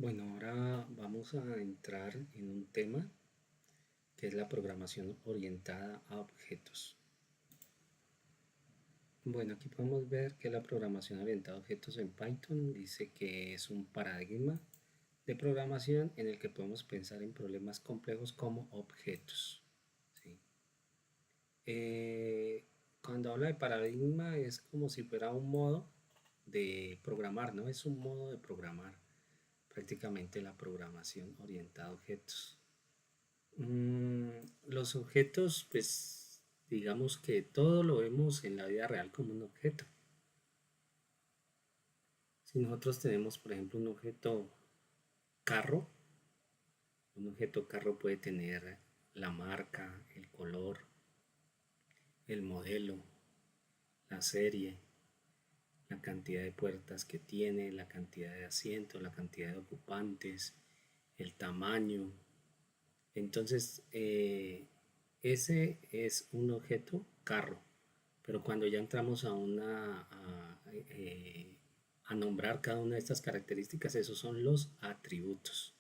Bueno, ahora vamos a entrar en un tema que es la programación orientada a objetos. Bueno, aquí podemos ver que la programación orientada a objetos en Python dice que es un paradigma de programación en el que podemos pensar en problemas complejos como objetos. ¿Sí? Cuando habla de paradigma es como si fuera un modo de programar, ¿no? Es un modo de programar prácticamente la programación orientada a objetos. Los objetos, pues digamos que todo lo vemos en la vida real como un objeto. Si nosotros tenemos, por ejemplo, carro, un objeto carro puede tener la marca, el color, el modelo, la serie, la cantidad de puertas que tiene, la cantidad de asientos, la cantidad de ocupantes, el tamaño. Entonces, ese es un objeto carro, pero cuando ya entramos a nombrar cada una de estas características, esos son los atributos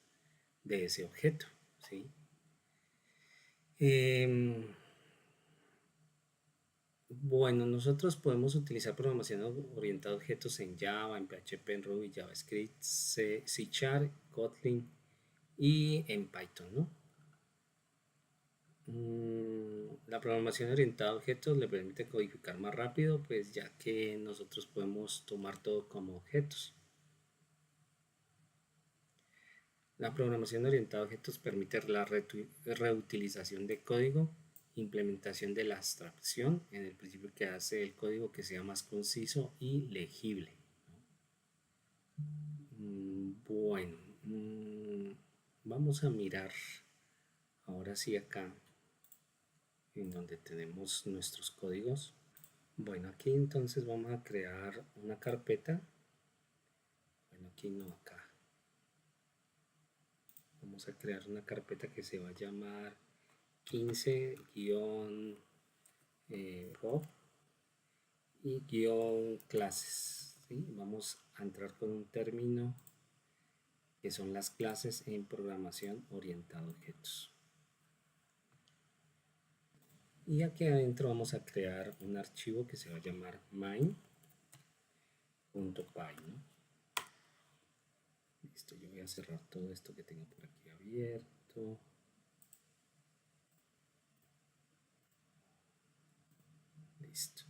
de ese objeto, ¿sí? Em, bueno, nosotros podemos utilizar programación orientada a objetos en Java, en PHP, en Ruby, JavaScript, C Sharp, Kotlin y en Python, ¿no? La programación orientada a objetos le permite codificar más rápido, pues ya que nosotros podemos tomar todo como objetos. La programación orientada a objetos permite la reutilización de código, implementación de la abstracción, en el principio que hace el código que sea más conciso y legible. Bueno, vamos a mirar ahora sí acá en donde tenemos nuestros códigos. Bueno, aquí entonces vamos a crear una carpeta. Bueno, aquí no, acá. Vamos a crear una carpeta que se va a llamar 15-row y --clases. ¿Sí? Vamos a entrar con un término que son las clases en programación orientada a objetos. Y aquí adentro vamos a crear un archivo que se va a llamar main.py, ¿no? Listo, yo voy a cerrar todo esto que tengo por aquí abierto. Listo.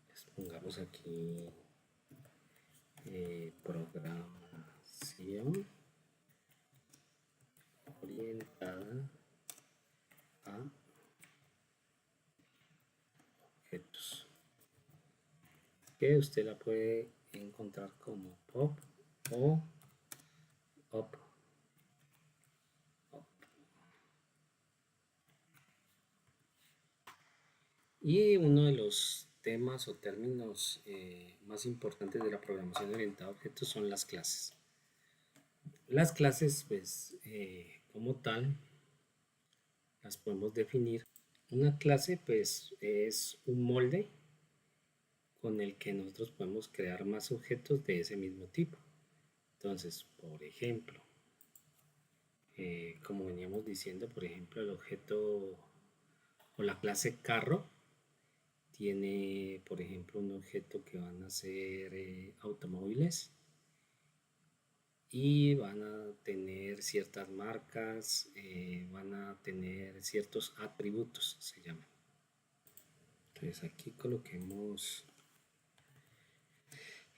Les pongamos aquí programación orientada a objetos, que usted la puede encontrar como pop o op. Y uno de los temas o términos más importantes de la programación orientada a objetos son las clases. Las clases, pues, como tal, las podemos definir. Una clase, pues, es un molde con el que nosotros podemos crear más objetos de ese mismo tipo. Entonces, por ejemplo, como veníamos diciendo, por ejemplo, el objeto o la clase carro tiene, por ejemplo, un objeto que van a ser automóviles y van a tener ciertas marcas, van a tener ciertos atributos, se llaman. Entonces aquí coloquemos,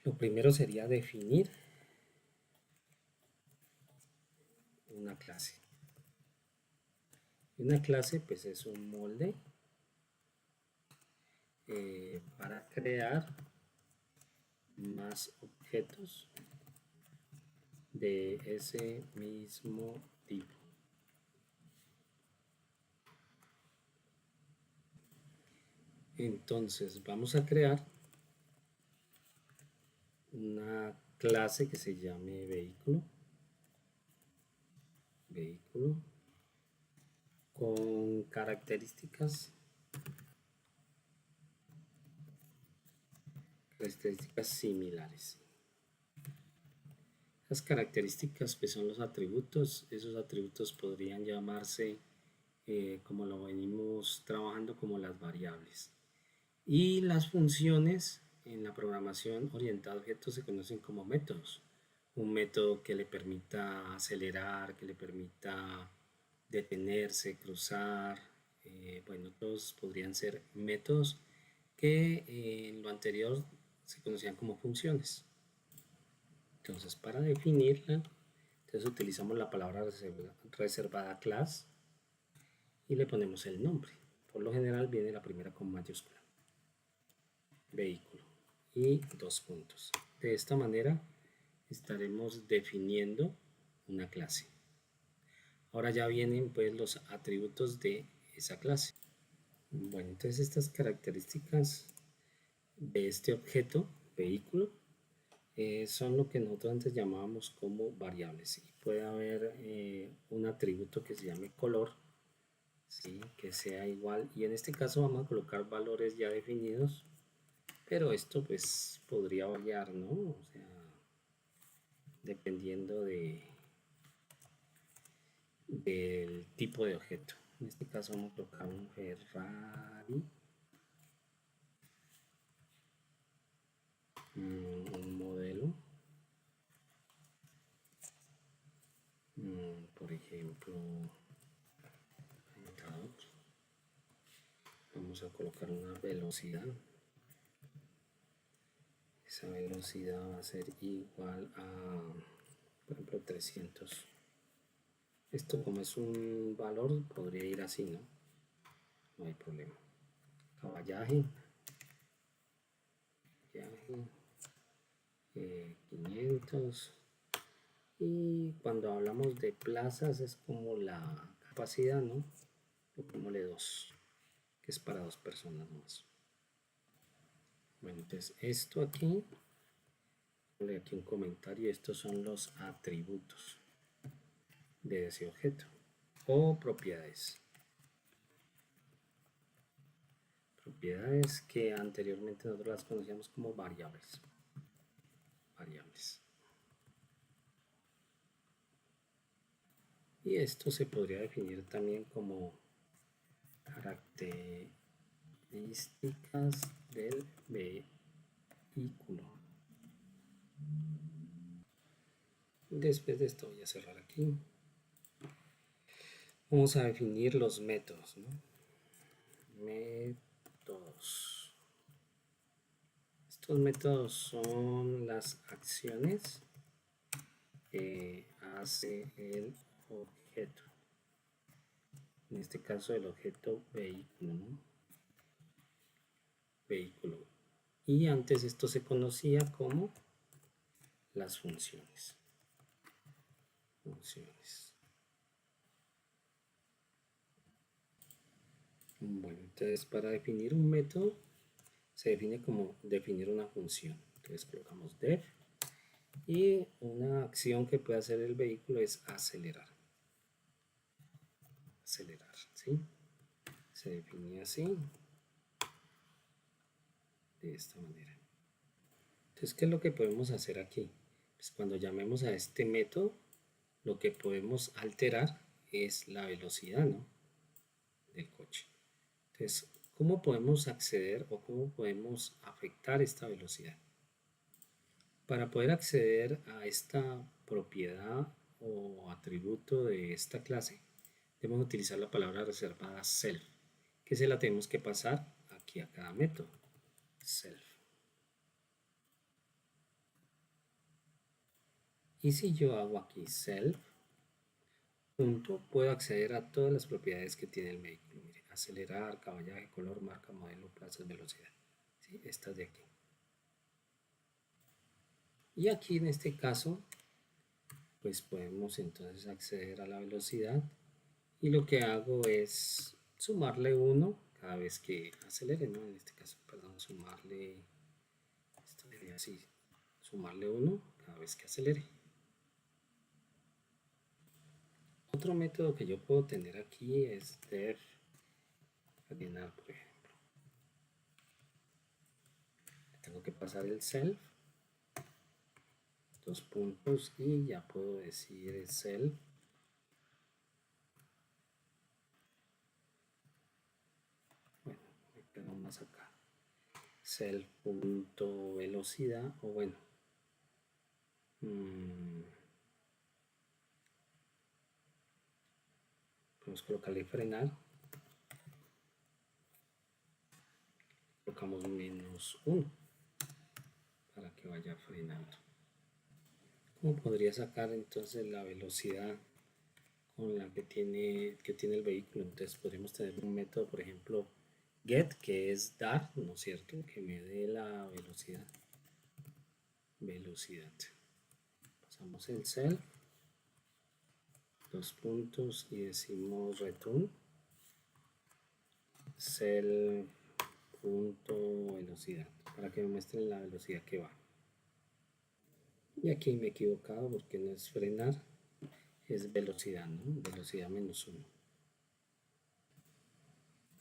lo primero sería definir una clase. Una clase pues es un molde para crear más objetos de ese mismo tipo. Entonces vamos a crear una clase que se llame vehículo con características similares. Las características pues son los atributos. Esos atributos podrían llamarse, como lo venimos trabajando, como las variables. Y las funciones en la programación orientada a objetos se conocen como métodos. Un método que le permita acelerar, que le permita detenerse, cruzar. Bueno, todos podrían ser métodos que en lo anterior se conocían como funciones. Entonces, para definirla, entonces utilizamos la palabra reservada class y le ponemos el nombre. Por lo general viene la primera con mayúscula, vehículo, y 2 puntos. De esta manera estaremos definiendo una clase. Ahora ya vienen pues los atributos de esa clase. Bueno, entonces estas características de este objeto, vehículo, son lo que nosotros antes llamábamos como variables. Y puede haber un atributo que se llame color, ¿sí? Que sea igual, y en este caso vamos a colocar valores ya definidos, pero esto pues podría variar, ¿no? O sea, dependiendo del tipo de objeto. En este caso vamos a colocar un Ferrari, un modelo, por ejemplo, vamos a colocar una velocidad. Esa velocidad va a ser igual a, por ejemplo, 300. Esto, como es un valor, podría ir así, ¿no? No hay problema. Caballaje, 500. Y cuando hablamos de plazas es como la capacidad, ¿no? Pongámosle 2, que es para 2 personas más. Bueno, entonces esto aquí, ponle aquí un comentario. Estos son los atributos de ese objeto o propiedades. Propiedades que anteriormente nosotros las conocíamos como variables. Y esto se podría definir también como características del vehículo. Después de esto voy a cerrar aquí. Vamos a definir los métodos, ¿no? Métodos. Estos métodos son las acciones que hace el objeto. En este caso el objeto vehículo, ¿no? Vehículo. Y antes esto se conocía como las funciones. Bueno, entonces para definir un método se define como definir una función. Entonces colocamos def, y una acción que puede hacer el vehículo es acelerar. Acelerar, ¿sí? Se define así, de esta manera. Entonces, ¿qué es lo que podemos hacer aquí? Pues cuando llamemos a este método, lo que podemos alterar es la velocidad, ¿no? Del coche. Entonces, ¿cómo podemos acceder o cómo podemos afectar esta velocidad? Para poder acceder a esta propiedad o atributo de esta clase, debemos utilizar la palabra reservada self, que se la tenemos que pasar aquí a cada método. Self. Y si yo hago aquí self, punto, puedo acceder a todas las propiedades que tiene el vehículo. Mire, acelerar, caballaje, color, marca, modelo, plazas, velocidad. ¿Sí? Estas de aquí. Y aquí en este caso, pues podemos entonces acceder a la velocidad. Y lo que hago es sumarle 1 cada vez que acelere, ¿no? En este caso, perdón, sumarle, esto sería así, sumarle 1 cada vez que acelere. Otro método que yo puedo tener aquí es def llenar, por ejemplo. Tengo que pasar el self. dos puntos y ya puedo decir el self. Bueno, me quedo más acá. Self.velocidad o bueno. Podemos colocarle frenar. Colocamos -1 para que vaya frenando. ¿Cómo podría sacar entonces la velocidad con la que tiene el vehículo? Entonces podríamos tener un método, por ejemplo, get, que es dar, ¿no es cierto? Que me dé la velocidad. Pasamos el self, dos puntos y decimos return self.velocidad para que me muestre la velocidad que va. Y aquí me he equivocado porque no es frenar, es velocidad, ¿no? Velocidad -1.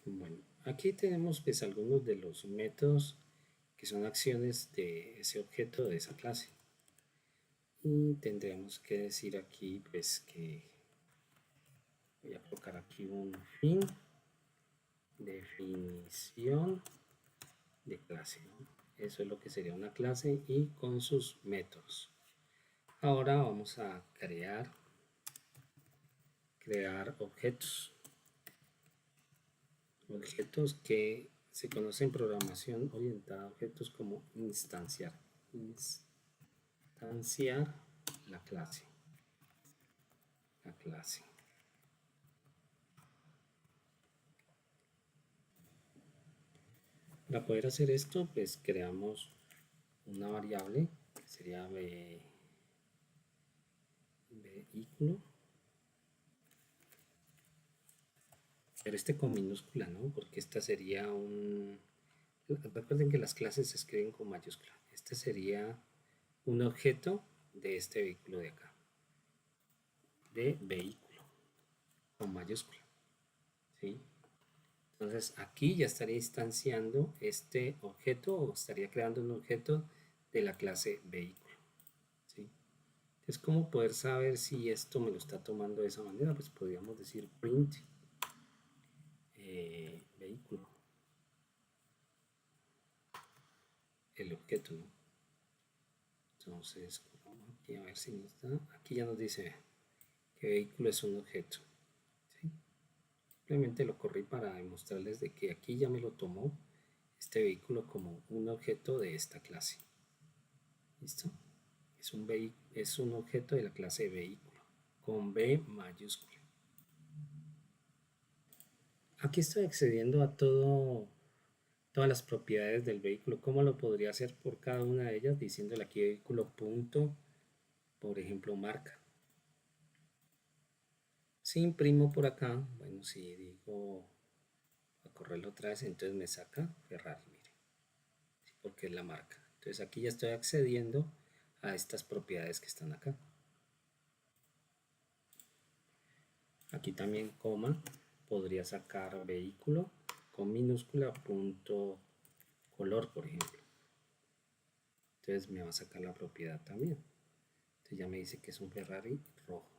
Bueno, aquí tenemos pues algunos de los métodos que son acciones de ese objeto, de esa clase. Y tendremos que decir aquí pues que voy a colocar aquí un fin, definición de clase, ¿no? Eso es lo que sería una clase y con sus métodos. Ahora vamos a crear objetos que se conocen en programación orientada a objetos como instanciar la clase. Para poder hacer esto, pues creamos una variable que sería vehículo, pero con minúscula, ¿no? Porque esta sería recuerden que las clases se escriben con mayúscula. Este sería un objeto de este vehículo de acá, de vehículo con mayúscula, ¿sí? Entonces aquí ya estaría instanciando este objeto o estaría creando un objeto de la clase vehículo, ¿sí? Entonces, ¿cómo poder saber si esto me lo está tomando de esa manera? Pues podríamos decir print vehículo, el objeto, ¿no? Entonces, aquí a ver si nos da, aquí ya nos dice que vehículo es un objeto, ¿sí? Simplemente lo corrí para demostrarles de que aquí ya me lo tomó este vehículo como un objeto de esta clase. ¿Listo? Es un objeto de la clase vehículo con B mayúscula. Aquí estoy accediendo a todas las propiedades del vehículo. ¿Cómo lo podría hacer por cada una de ellas? Diciéndole aquí vehículo punto, por ejemplo, marca. Si imprimo por acá, bueno, si digo a correrlo otra vez, entonces me saca Ferrari, mire, porque es la marca. Entonces aquí ya estoy accediendo a estas propiedades que están acá. Aquí también coma, podría sacar vehículo con minúscula punto color, por ejemplo. Entonces me va a sacar la propiedad también. Entonces ya me dice que es un Ferrari rojo.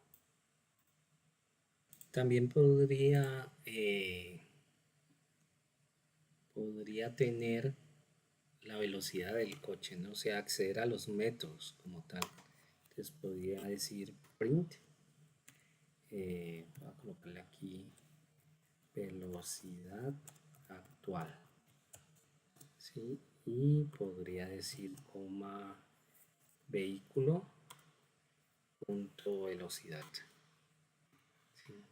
También podría tener la velocidad del coche, ¿no? O sea, acceder a los métodos como tal. Entonces podría decir print, voy a colocarle aquí velocidad actual, ¿sí? Y podría decir coma vehículo punto velocidad, ¿sí?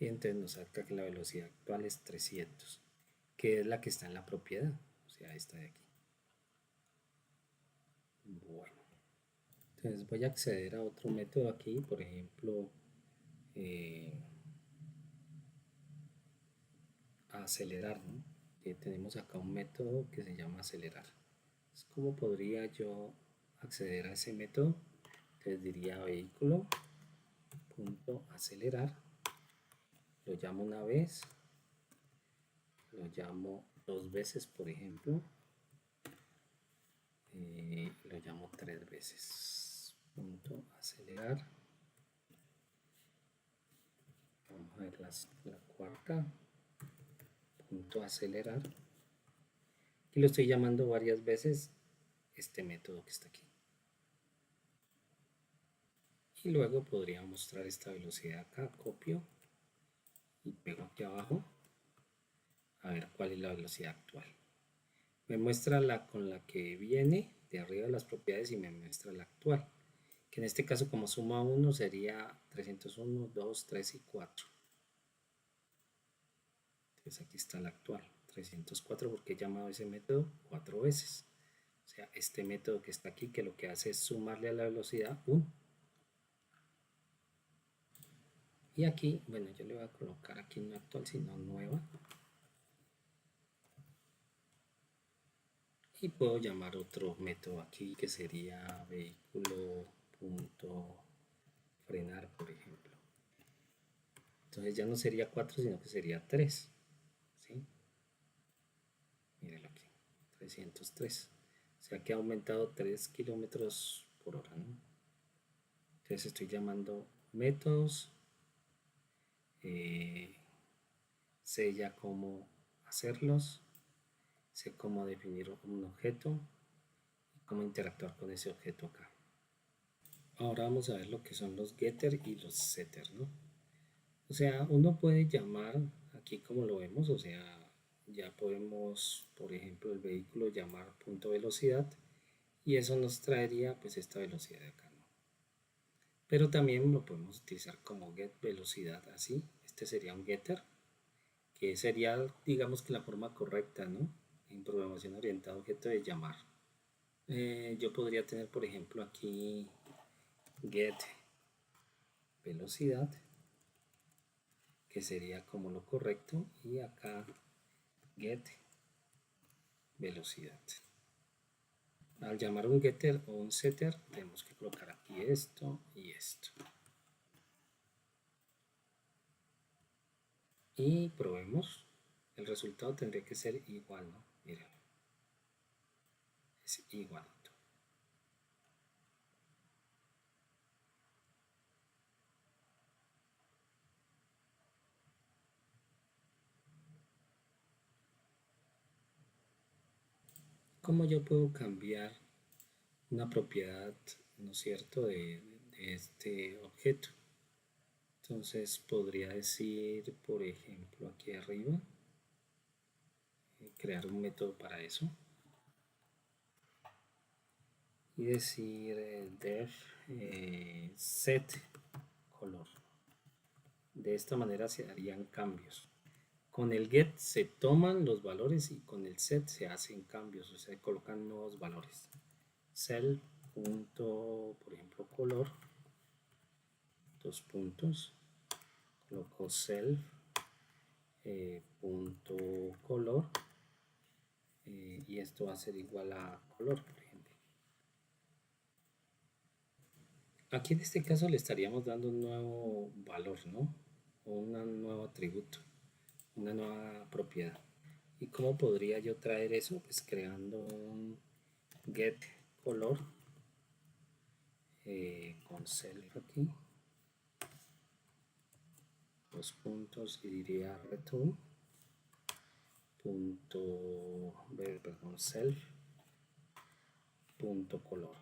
Y entonces nos saca que la velocidad actual es 300, que es la que está en la propiedad, o sea, esta de aquí. Bueno, entonces voy a acceder a otro método aquí, por ejemplo, a acelerar, ¿no? Tenemos acá un método que se llama acelerar. Entonces, ¿cómo podría yo acceder a ese método? Entonces diría vehículo punto acelerar, lo llamo una vez, lo llamo dos veces, por ejemplo, lo llamo 3 veces. Punto acelerar. Vamos a ver la cuarta. Punto acelerar. Y lo estoy llamando varias veces este método que está aquí. Y luego podría mostrar esta velocidad acá. Copio y pego aquí abajo. A ver cuál es la velocidad actual. Me muestra la con la que viene de arriba de las propiedades y me muestra la actual. Que en este caso, como suma 1, sería 301, 2, 3 y 4. Entonces aquí está la actual, 304, porque he llamado ese método 4 veces. O sea, este método que está aquí, que lo que hace es sumarle a la velocidad 1. Y aquí, bueno, yo le voy a colocar aquí no actual, sino nueva. Y puedo llamar otro método aquí, que sería vehículo.frenar, por ejemplo. Entonces ya no sería 4, sino que sería 3. ¿Sí? Mírenlo aquí, 303. O sea que ha aumentado 3 kilómetros por hora, ¿no? Entonces estoy llamando métodos, sé ya cómo hacerlos, sé cómo definir un objeto y cómo interactuar con ese objeto acá. Ahora vamos a ver lo que son los getter y los setter, ¿no? O sea, uno puede llamar aquí como lo vemos, o sea, ya podemos, por ejemplo, el vehículo llamar punto velocidad y eso nos traería pues esta velocidad de acá, ¿no? Pero también lo podemos utilizar como get velocidad, así. Este sería un getter, que sería, digamos que la forma correcta, ¿no? En programación orientada a objeto de llamar. Yo podría tener, por ejemplo, aquí get velocidad, que sería como lo correcto, y acá get velocidad. Al llamar un getter o un setter, tenemos que colocar aquí esto y esto. Y probemos. El resultado tendría que ser igual, ¿no? Miren. Es igualito. ¿Cómo yo puedo cambiar una propiedad, ¿no es cierto?, de este objeto? Entonces podría decir, por ejemplo, aquí arriba, crear un método para eso y decir def set color. De esta manera se harían cambios. Con el get se toman los valores y con el set se hacen cambios, o sea, se colocan nuevos valores. Self punto, por ejemplo, color, dos puntos, coloco self punto color y esto va a ser igual a color, por ejemplo. Aquí en este caso le estaríamos dando un nuevo valor, ¿no? O un nuevo atributo, una nueva propiedad. ¿Y cómo podría yo traer eso? Pues creando un get color con self aquí, dos puntos y diría return punto, perdón, self punto color.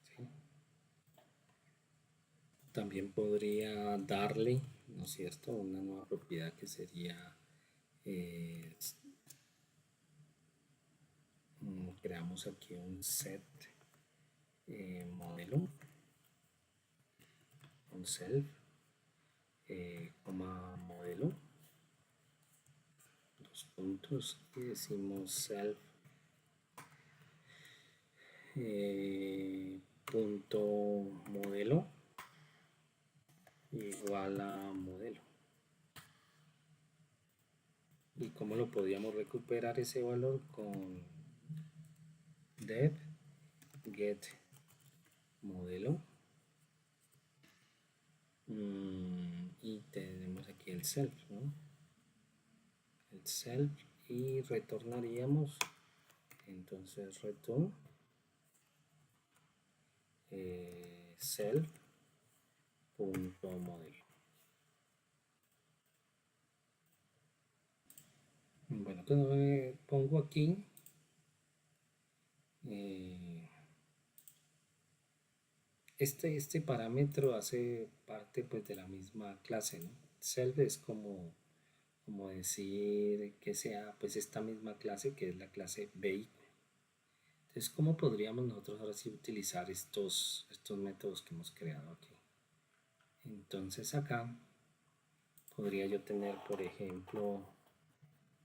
¿Sí? También podría darle, ¿no es cierto?, una nueva propiedad que sería creamos aquí un set modelo con self coma modelo, dos puntos y decimos self punto modelo igual a modelo. ¿Y cómo lo podíamos recuperar ese valor? Con def get modelo y tenemos aquí el self, ¿no? El self y retornaríamos entonces return self.modelo. Bueno, cuando me pongo aquí, este parámetro hace parte pues de la misma clase, ¿no? Self es como decir que sea pues esta misma clase que es la clase vehículo. Entonces, ¿cómo podríamos nosotros ahora sí utilizar estos métodos que hemos creado aquí? Entonces acá podría yo tener, por ejemplo,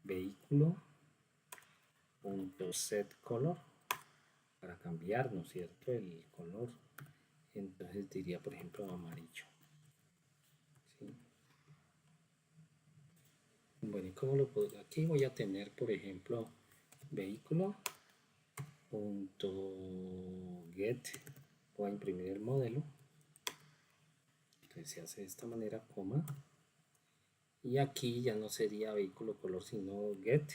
vehículo.setColor para cambiar, ¿no es cierto?, el color. Entonces diría, por ejemplo, amarillo. ¿Sí? Bueno, ¿y cómo lo puedo? Aquí voy a tener, por ejemplo, vehículo.get. Voy a imprimir el modelo. Entonces se hace de esta manera, coma. Y aquí ya no sería vehículo color, sino get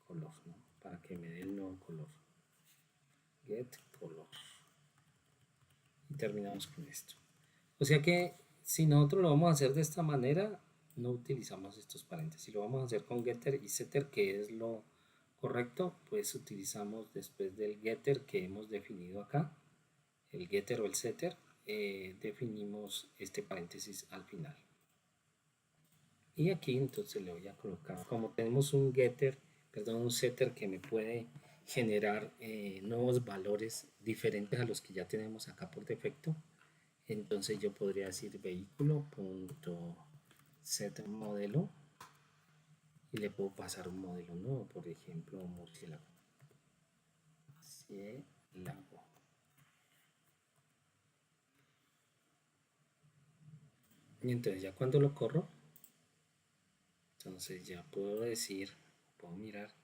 color, ¿no? Para que me dé el nuevo color. Get color. Y terminamos con esto. O sea que si nosotros lo vamos a hacer de esta manera, no utilizamos estos paréntesis. Si lo vamos a hacer con getter y setter, que es lo correcto, pues utilizamos después del getter que hemos definido acá, el getter o el setter, definimos este paréntesis al final. Y aquí entonces le voy a colocar, como tenemos un setter que me puede generar nuevos valores diferentes a los que ya tenemos acá por defecto. Entonces yo podría decir vehículo.setModelo y le puedo pasar un modelo nuevo, por ejemplo, murciélago. Y entonces ya cuando lo corro, entonces ya puedo decir, puedo mirar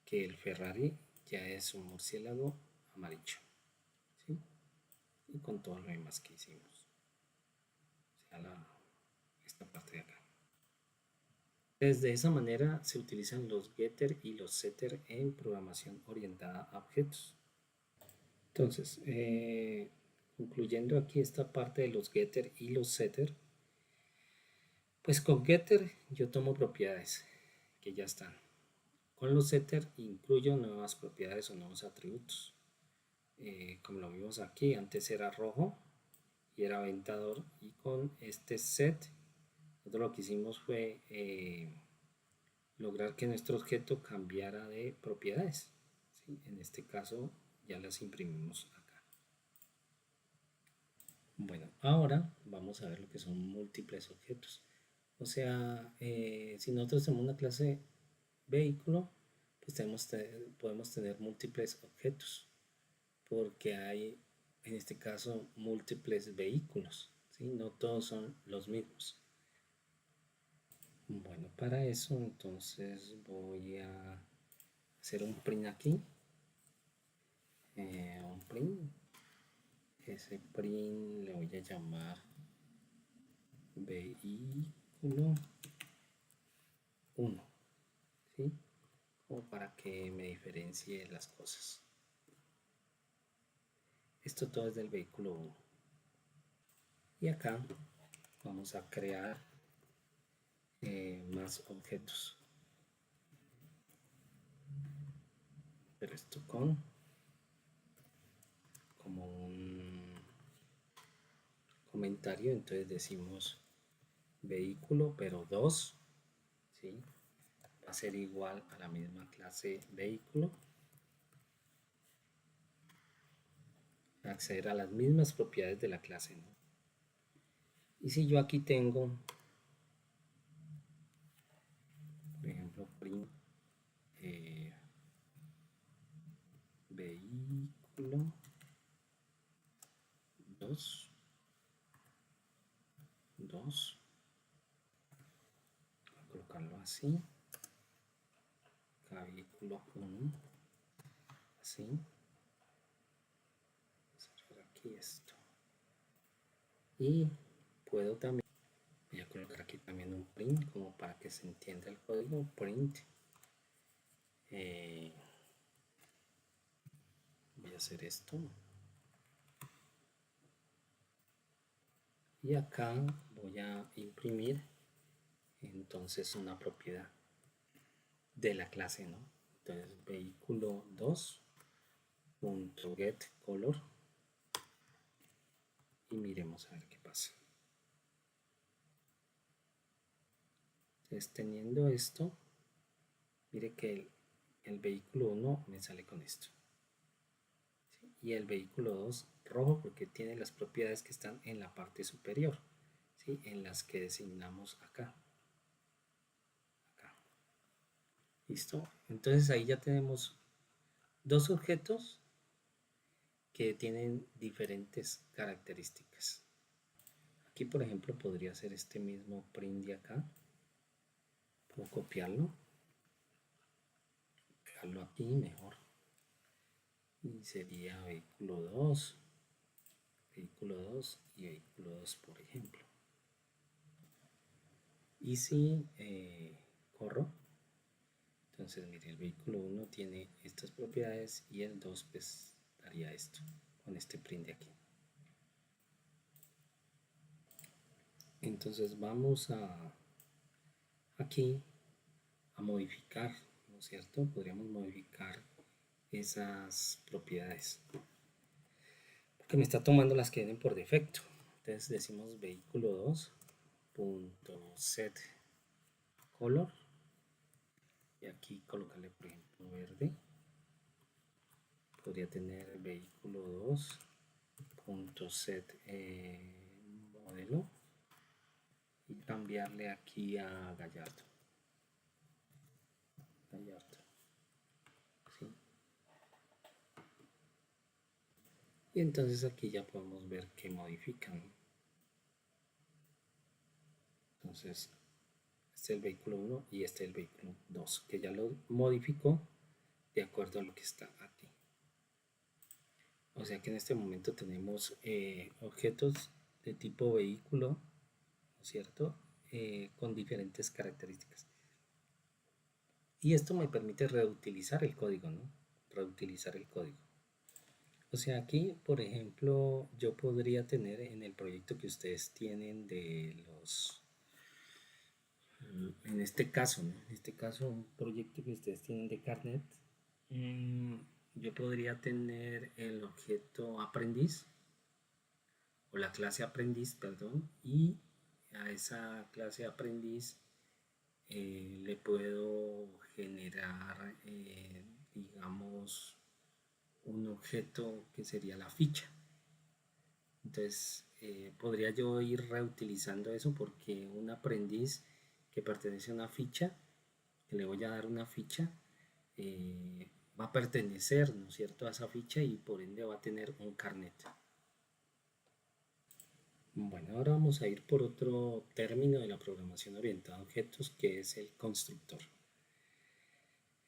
que el Ferrari ya es un murciélago amarillo, ¿sí? Y con todo lo demás que hicimos, o sea, esta parte de acá. De esa manera se utilizan los getter y los setter en programación orientada a objetos. Entonces, concluyendo aquí esta parte de los getter y los setter, pues con getter yo tomo propiedades que ya están. Con los setter incluyo nuevas propiedades o nuevos atributos. Como lo vimos aquí, antes era rojo y era aventador, y con este set nosotros lo que hicimos fue lograr que nuestro objeto cambiara de propiedades, ¿sí? En este caso ya las imprimimos acá. Bueno, ahora vamos a ver lo que son múltiples objetos. O sea, si nosotros tenemos una clase vehículo, pues podemos tener múltiples objetos, porque hay en este caso múltiples vehículos, ¿sí? No todos son los mismos. Bueno, para eso entonces voy a hacer un print aquí, un print. Ese print le voy a llamar vehículo 1, ¿sí? Como para que me diferencie las cosas. Esto todo es del vehículo 1. Y acá vamos a crear más objetos. Pero esto como un comentario, entonces decimos vehículo, pero 2, ¿sí? Va a ser igual a la misma clase vehículo. Acceder a las mismas propiedades de la clase, ¿no? Y si yo aquí tengo, por ejemplo, print vehículo 2, voy a colocarlo así, acá vehículo 1, así, cerrar aquí esto, y puedo también, voy a colocar aquí también un print como para que se entienda el código, print, voy a hacer esto, y acá voy a imprimir entonces una propiedad de la clase, ¿no? Entonces vehículo 2.getColor y miremos a ver qué pasa. Entonces teniendo esto, mire que el vehículo 1 me sale con esto, ¿sí? Y el vehículo 2 rojo porque tiene las propiedades que están en la parte superior, ¿sí? En las que designamos acá. ¿Listo? Entonces ahí ya tenemos dos objetos que tienen diferentes características. Aquí por ejemplo podría ser este mismo print de acá. Puedo copiarlo, pegarlo aquí mejor. Y sería vehículo 2 y vehículo 2 por ejemplo. Y si corro, entonces mire, el vehículo 1 tiene estas propiedades y el 2 pues daría esto con este print de aquí. Entonces vamos a aquí a modificar, ¿no es cierto? Podríamos modificar esas propiedades porque me está tomando las que vienen por defecto. Entonces decimos vehículo 2.setColor y aquí colocarle por ejemplo verde. Podría tener vehículo 2.setModelo y cambiarle aquí a Gallardo. ¿Sí? Y entonces aquí ya podemos ver que modifican. Entonces este es el vehículo 1 y este es el vehículo 2 que ya lo modificó de acuerdo a lo que está aquí. O sea que en este momento tenemos objetos de tipo vehículo, ¿no es cierto? Con diferentes características. Y esto me permite reutilizar el código, ¿no? Reutilizar el código. O sea, aquí, por ejemplo, yo podría tener en el proyecto que ustedes tienen de los... En este caso, ¿no? En este caso, un proyecto que ustedes tienen de Carnet, yo podría tener el objeto aprendiz, o la clase aprendiz, perdón, y a esa clase aprendiz le puedo generar, digamos, un objeto que sería la ficha. Entonces podría yo ir reutilizando eso porque un aprendiz que pertenece a una ficha, que le voy a dar una ficha, va a pertenecer, ¿no es cierto?, a esa ficha y por ende va a tener un carnet. Bueno, ahora vamos a ir por otro término de la programación orientada a objetos que es el constructor.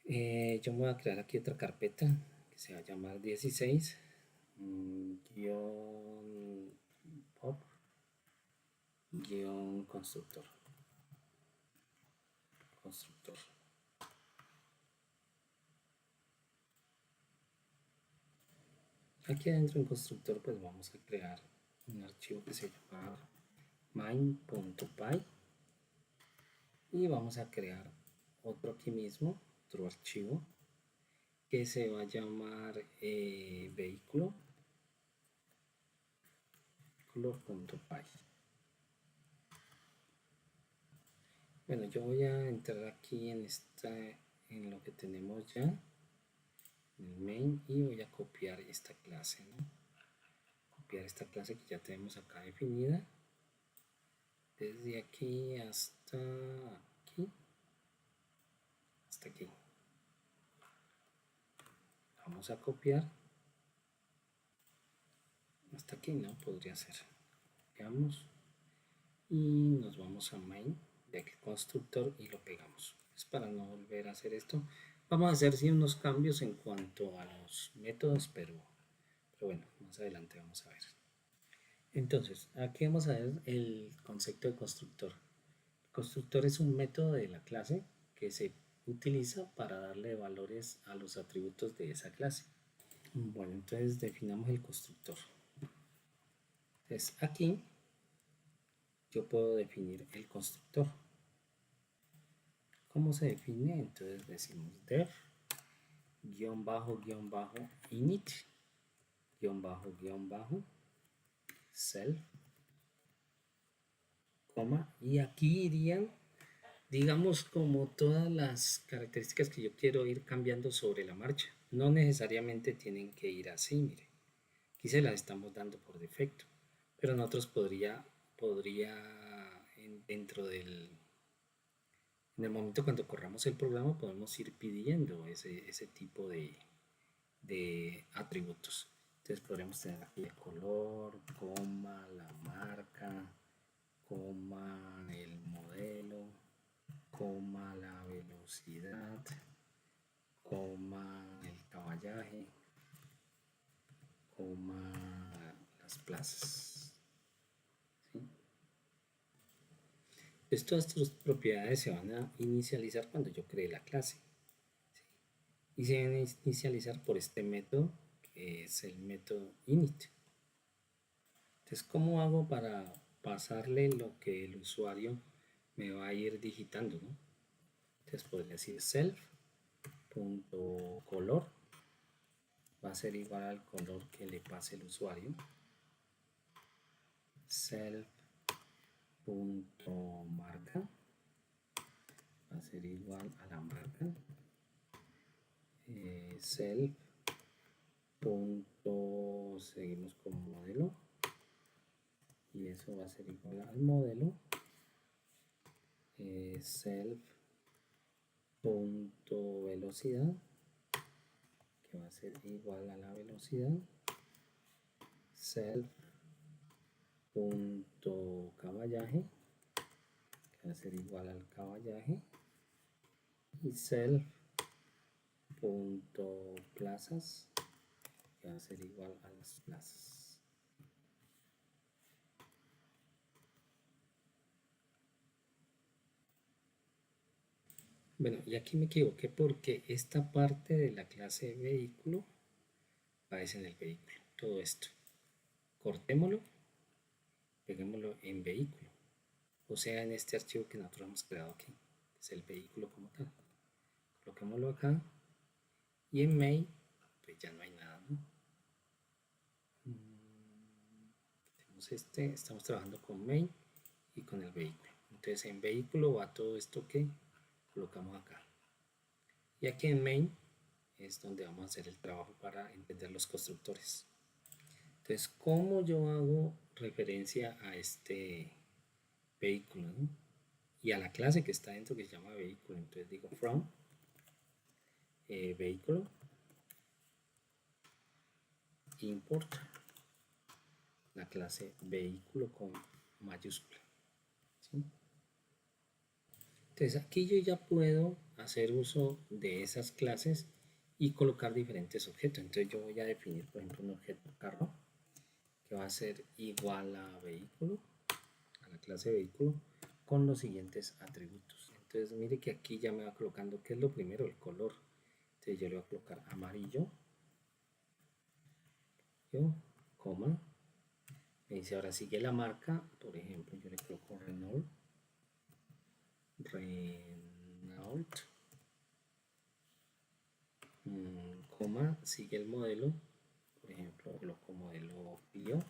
Yo me voy a crear aquí otra carpeta que se va a llamar 16 pop constructor. Aquí adentro en constructor pues vamos a crear un archivo que se llama main.py y vamos a crear otro aquí mismo, otro archivo que se va a llamar vehículo.py. Bueno, yo voy a entrar aquí en lo que tenemos ya, en el main, y voy a copiar esta clase, ¿no? Copiar esta clase que ya tenemos acá definida, desde aquí hasta aquí, hasta aquí. Vamos a copiar hasta aquí, ¿no? Podría ser. Copiamos y nos vamos a main de constructor y lo pegamos. Es para no volver a hacer esto. Vamos a hacer sí unos cambios en cuanto a los métodos, pero bueno, más adelante vamos a ver. Entonces, aquí vamos a ver el concepto de constructor. El constructor es un método de la clase que se utiliza para darle valores a los atributos de esa clase. Bueno, entonces definamos el constructor. Entonces aquí yo puedo definir el constructor. ¿Cómo se define? Entonces decimos def guión bajo init guión bajo self, coma, y aquí irían, digamos, como todas las características que yo quiero ir cambiando sobre la marcha. No necesariamente tienen que ir así, mire. Aquí se las estamos dando por defecto, pero nosotros podría dentro del, en el momento cuando corramos el programa podemos ir pidiendo ese tipo de atributos. Entonces podremos tener aquí el color, coma, la marca, coma, el modelo, coma, la velocidad, coma, el caballaje, coma, las plazas. ¿Sí? Entonces todas estas propiedades se van a inicializar cuando yo cree la clase. ¿Sí? Y se van a inicializar por este método que es el método init. Entonces, ¿cómo hago para pasarle lo que el usuario me va a ir digitando, ¿no? Entonces podría decir self.color va a ser igual al color que le pase el usuario. Self.marca va a ser igual a la marca. Self. Seguimos con modelo y eso va a ser igual al modelo. Self.velocidad que va a ser igual a la velocidad. Self.caballaje que va a ser igual al caballaje. Y self.plazas que va a ser igual a las plazas. Bueno, y aquí me equivoqué porque esta parte de la clase vehículo aparece en el vehículo. Todo esto. Cortémoslo, peguémoslo en vehículo. O sea, en este archivo que nosotros hemos creado aquí. Es el vehículo como tal. Coloquémoslo acá. Y en main, pues ya no hay nada, ¿no? Estamos trabajando con main y con el vehículo. Entonces en vehículo va todo esto que colocamos acá. Y aquí en main es donde vamos a hacer el trabajo para entender los constructores. Entonces, ¿cómo yo hago referencia a este vehículo, ¿no? Y a la clase que está dentro que se llama vehículo? Entonces digo from vehículo import la clase vehículo con mayúscula, ¿sí? Entonces aquí yo ya puedo hacer uso de esas clases y colocar diferentes objetos. Entonces yo voy a definir, por ejemplo, un objeto carro que va a ser igual a vehículo, a la clase vehículo, con los siguientes atributos. Entonces mire que aquí ya me va colocando, ¿qué es lo primero? El color. Entonces yo le voy a colocar amarillo, coma, me dice ahora sigue la marca, por ejemplo yo le coloco Renault, coma, sigue el modelo, por ejemplo coloco modelo Pio,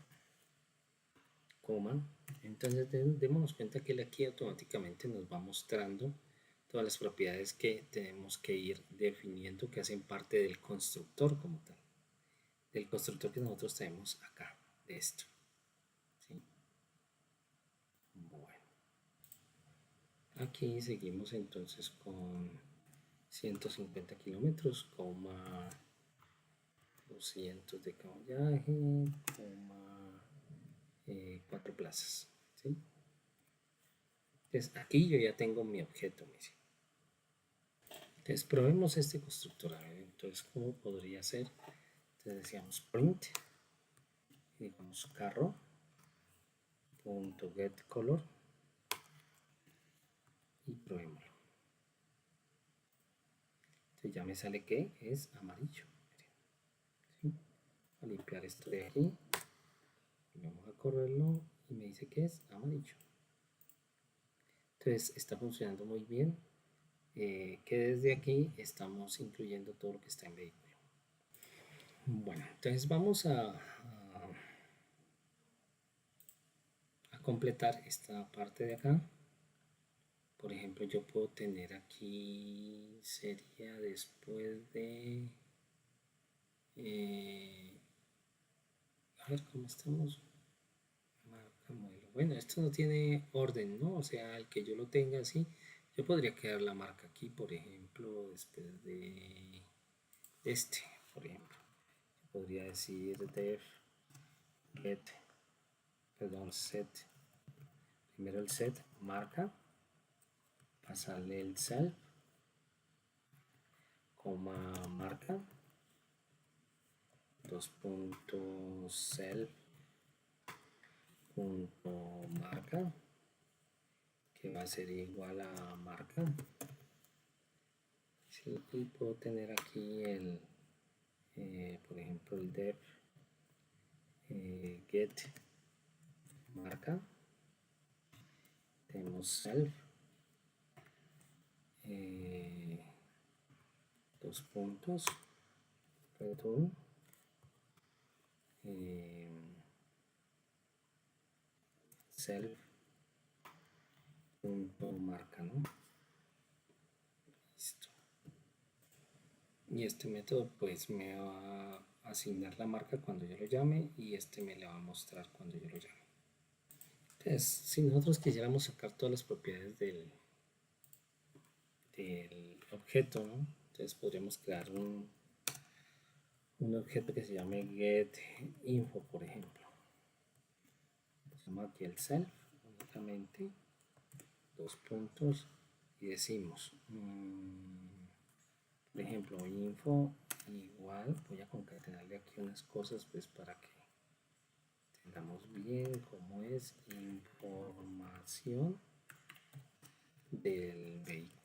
coma. Entonces démonos cuenta que él aquí automáticamente nos va mostrando todas las propiedades que tenemos que ir definiendo que hacen parte del constructor como tal, del constructor que nosotros tenemos acá, de esto. ¿Sí? Bueno, aquí seguimos entonces con 150 kilómetros, 200 de caballaje, 4 plazas. ¿Sí? Entonces aquí yo ya tengo mi objeto. Mire. Entonces probemos este constructor. A ver, entonces, ¿cómo podría ser? Entonces decíamos print, y digamos carro, punto get color, y probémoslo. Entonces ya me sale que es amarillo. ¿Sí? A limpiar esto de aquí, vamos a correrlo y me dice que es amarillo. Entonces está funcionando muy bien, que desde aquí estamos incluyendo todo lo que está en vehículo. Bueno, entonces vamos a completar esta parte de acá. Por ejemplo, yo puedo tener aquí, sería después de, a ver cómo estamos, marca, modelo. Bueno, esto no tiene orden, ¿no? O sea, el que yo lo tenga así, yo podría crear la marca aquí, por ejemplo, después de este, por ejemplo. Podría decir def get, perdón, set, primero el set, marca, pasarle el self, coma marca, dos puntos self, punto marca, que va a ser igual a marca. Sí, y puedo tener aquí el, por ejemplo, el def get marca, tenemos self, dos puntos, return, self punto marca, ¿no? Listo. Y este método pues me va a asignar la marca cuando yo lo llame y este me la va a mostrar cuando yo lo llame. Entonces, si nosotros quisiéramos sacar todas las propiedades del objeto, ¿no? Entonces podríamos crear un objeto que se llame getInfo, por ejemplo. Ponemos aquí el self, únicamente, dos puntos, y decimos, por ejemplo, info igual, voy a concatenarle aquí unas cosas pues para que tengamos bien cómo es información del vehículo.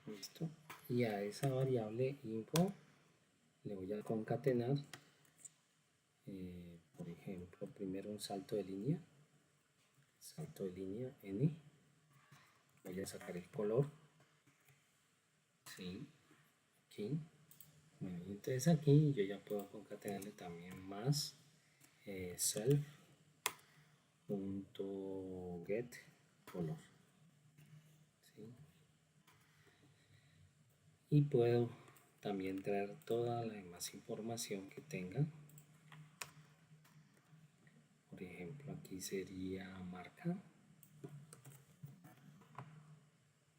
Listo. Y a esa variable info le voy a concatenar, por ejemplo, primero un salto de línea n, voy a sacar el color, sí, aquí. Bueno, y entonces aquí yo ya puedo concatenarle también más self.get color, ¿sí? Y puedo también traer toda la demás información que tenga. Por ejemplo, aquí sería marca,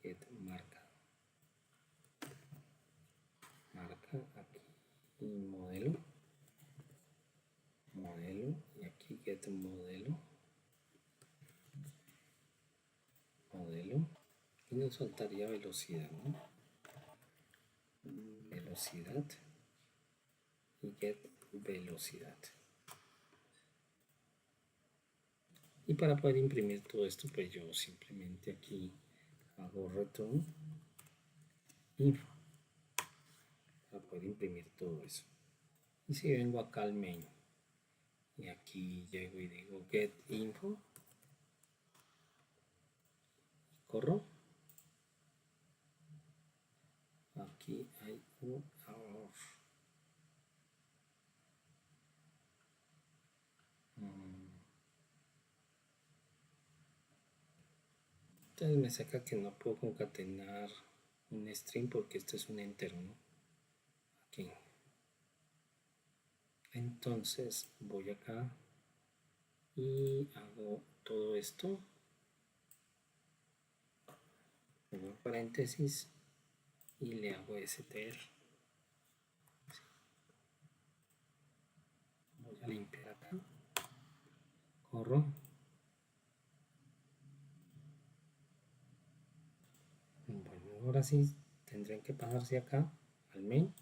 get marca, aquí y modelo, y aquí get modelo, y nos faltaría velocidad, ¿no? Velocidad y get velocidad. Y para poder imprimir todo esto, pues yo simplemente aquí hago return info para poder imprimir todo eso. Y si vengo acá al main y aquí llego y digo get info, corro, aquí hay un error. Entonces me saca que no puedo concatenar un string porque esto es un entero, ¿no? Aquí. Entonces voy acá y hago todo esto, pongo paréntesis y le hago str. Voy a limpiar acá, corro, bueno, ahora sí tendrían que pasarse acá al main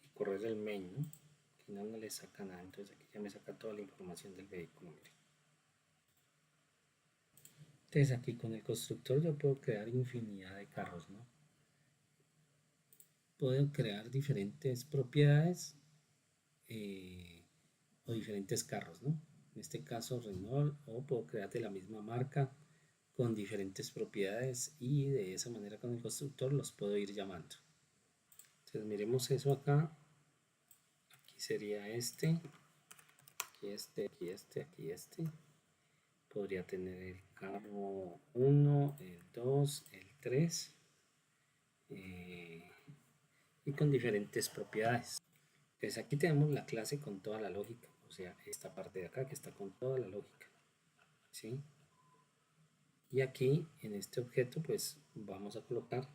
y correr el main, ¿no? Aquí no le saca nada, entonces aquí ya me saca toda la información del vehículo, mire. Entonces aquí con el constructor yo puedo crear infinidad de carros, ¿no? Puedo crear diferentes propiedades o diferentes carros, ¿no? En este caso Renault, o puedo crear de la misma marca con diferentes propiedades y de esa manera con el constructor los puedo ir llamando. Entonces miremos eso acá. Aquí sería este, aquí este, aquí este, aquí este. Podría tener el carro 1, el 2, el 3 y con diferentes propiedades. Entonces aquí tenemos la clase con toda la lógica, o sea, esta parte de acá que está con toda la lógica, ¿sí? Y aquí en este objeto pues vamos a colocar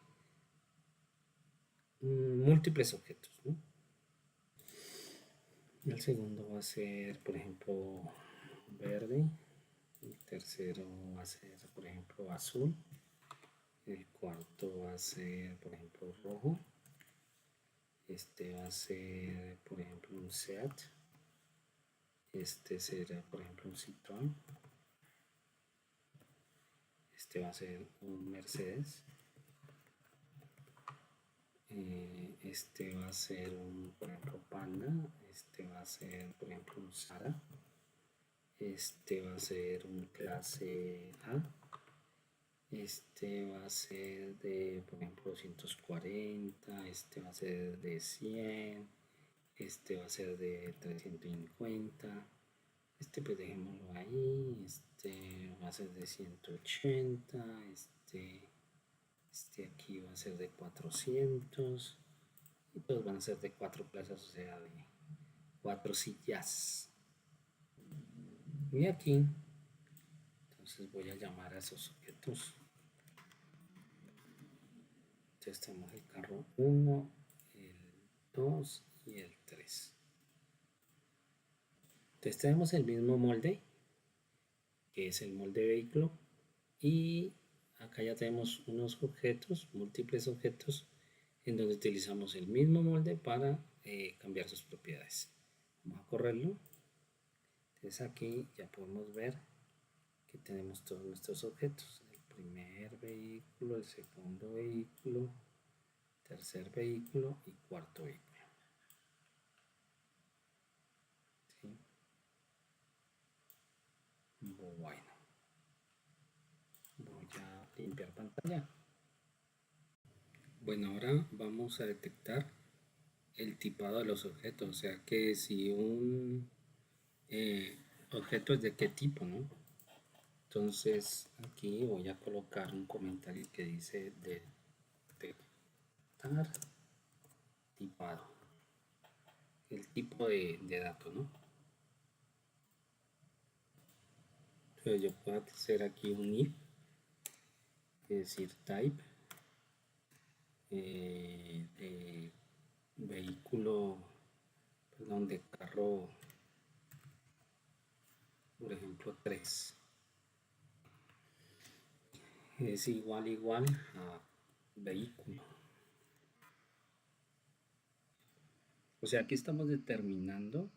múltiples objetos, ¿no? El segundo va a ser, por ejemplo, verde. El tercero va a ser, por ejemplo, azul. El cuarto va a ser, por ejemplo, rojo. Este va a ser, por ejemplo, un SEAT. Este será, por ejemplo, un Citroën. Este va a ser un Mercedes. Este va a ser un, por ejemplo, Panda. Este va a ser, por ejemplo, un Sara. Este va a ser un clase A. Este va a ser de, por ejemplo, 240. Este va a ser de 100. Este va a ser de 350. Este pues dejémoslo ahí. Este va a ser de 180. Este aquí va a ser de 400. Y todos van a ser de 4 plazas, o sea, de 4 sillas. Y aquí, entonces voy a llamar a esos objetos. Entonces tenemos el carro 1, el 2 y el 3. Entonces tenemos el mismo molde, que es el molde vehículo. Y acá ya tenemos unos objetos, múltiples objetos, en donde utilizamos el mismo molde para cambiar sus propiedades. Vamos a correrlo. Entonces aquí ya podemos ver que tenemos todos nuestros objetos. El primer vehículo, el segundo vehículo, tercer vehículo y cuarto vehículo. ¿Sí? Bueno, voy a limpiar pantalla. Bueno, ahora vamos a detectar el tipado de los objetos, o sea que si un objeto es de qué tipo, ¿no? Entonces aquí voy a colocar un comentario que dice detectar tipado, el tipo de dato, ¿no? Entonces yo puedo hacer aquí un if, es decir, type de vehículo, perdón, de carro, por ejemplo, 3 es igual a vehículo. O sea, aquí estamos determinando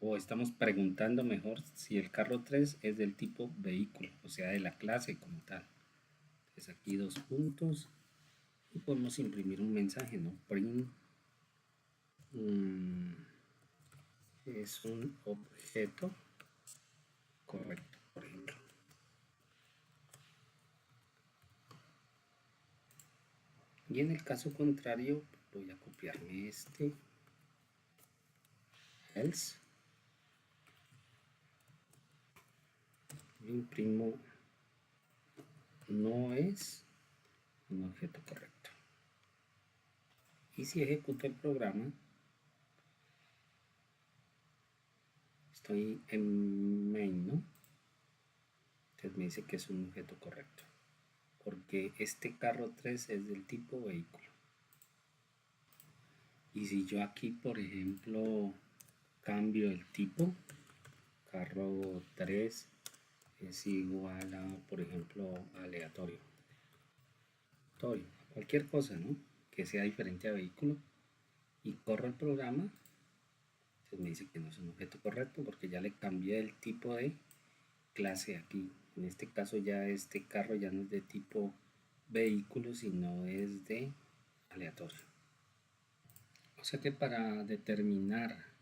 o estamos preguntando mejor si el carro 3 es del tipo vehículo, o sea, de la clase como tal. Entonces aquí 2 puntos y podemos imprimir un mensaje, ¿no? Print es un objeto correcto, por ejemplo. Y en el caso contrario, voy a copiarme este, else, imprimo no es un objeto correcto. Y si ejecuto el programa, estoy en main, ¿no? Entonces me dice que es un objeto correcto, porque este carro 3 es del tipo vehículo. Y si yo aquí, por ejemplo, cambio el tipo, carro 3 es igual a, por ejemplo, aleatorio. Cualquier cosa, ¿no? Que sea diferente a vehículo. Y corro el programa. Entonces me dice que no es un objeto correcto porque ya le cambié el tipo de clase aquí. En este caso ya este carro ya no es de tipo vehículo, sino es de aleatorio. O sea que para determinar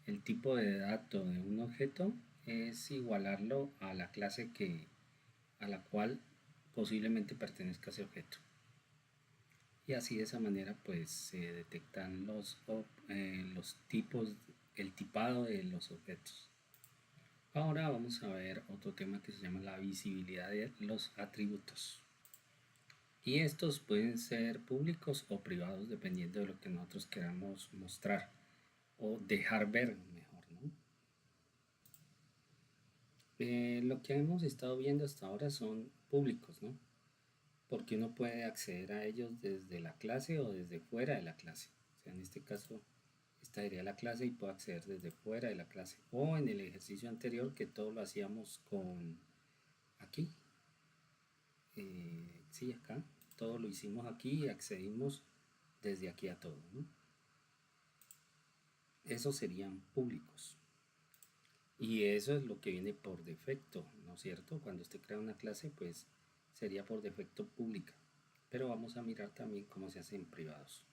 el tipo de dato de un objeto es igualarlo a la clase a la cual posiblemente pertenezca ese objeto. Y así de esa manera pues se detectan los tipos, el tipado de los objetos. Ahora vamos a ver otro tema que se llama la visibilidad de los atributos. Y estos pueden ser públicos o privados dependiendo de lo que nosotros queramos mostrar o dejar ver mejor, ¿no? Lo que hemos estado viendo hasta ahora son públicos, ¿no? Porque uno puede acceder a ellos desde la clase o desde fuera de la clase. O sea, en este caso, esta sería la clase y puedo acceder desde fuera de la clase. O en el ejercicio anterior que todo lo hacíamos con aquí. Sí, acá. Todo lo hicimos aquí y accedimos desde aquí a todo, ¿no? Esos serían públicos. Y eso es lo que viene por defecto, ¿no es cierto? Cuando usted crea una clase, pues sería por defecto pública. Pero vamos a mirar también cómo se hace en privados.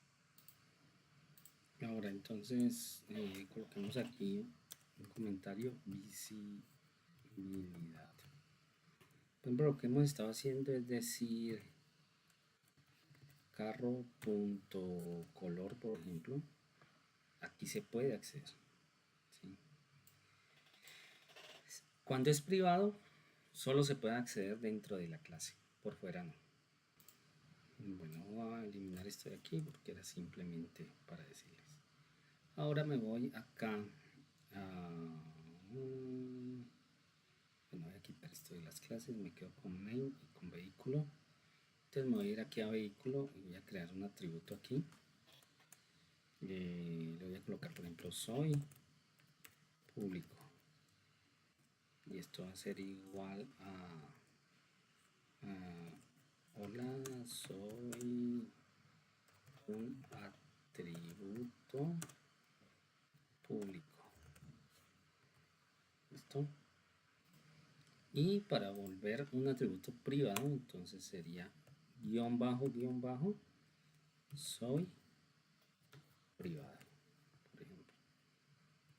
Ahora, entonces, coloquemos aquí un comentario, visibilidad. Por ejemplo, lo que hemos estado haciendo es decir carro.color, por ejemplo. Aquí se puede acceder, ¿sí? Cuando es privado, solo se puede acceder dentro de la clase, por fuera no. Bueno, voy a eliminar esto de aquí porque era simplemente para decirles. Ahora me voy acá a... Bueno, voy a quitar esto de las clases, me quedo con main y con vehículo. Entonces me voy a ir aquí a vehículo y voy a crear un atributo aquí. Le voy a colocar, por ejemplo, soy público. Y esto va a ser igual a hola, soy un atributo público. ¿Listo? Y para volver un atributo privado, entonces sería guión bajo, soy privado, por ejemplo.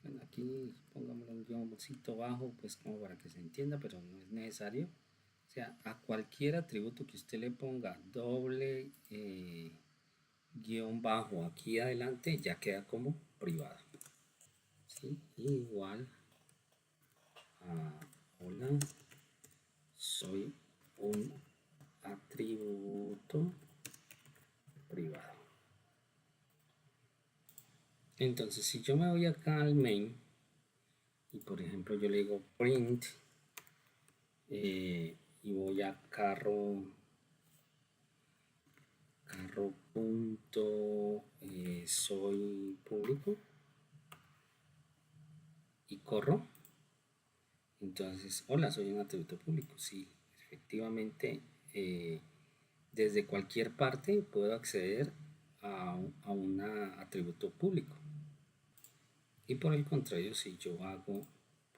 Bueno, aquí pongámosle un guioncito bajo, pues como para que se entienda, pero no es necesario. O sea, a cualquier atributo que usted le ponga doble guión bajo aquí adelante, ya queda como privado. ¿Sí? Igual a hola, soy un atributo privado. Entonces, si yo me voy acá al main y por ejemplo yo le digo print y voy a carro punto soy público y corro, entonces hola, soy un atributo público. Sí, efectivamente, desde cualquier parte puedo acceder a un atributo público. Y por el contrario, si yo hago,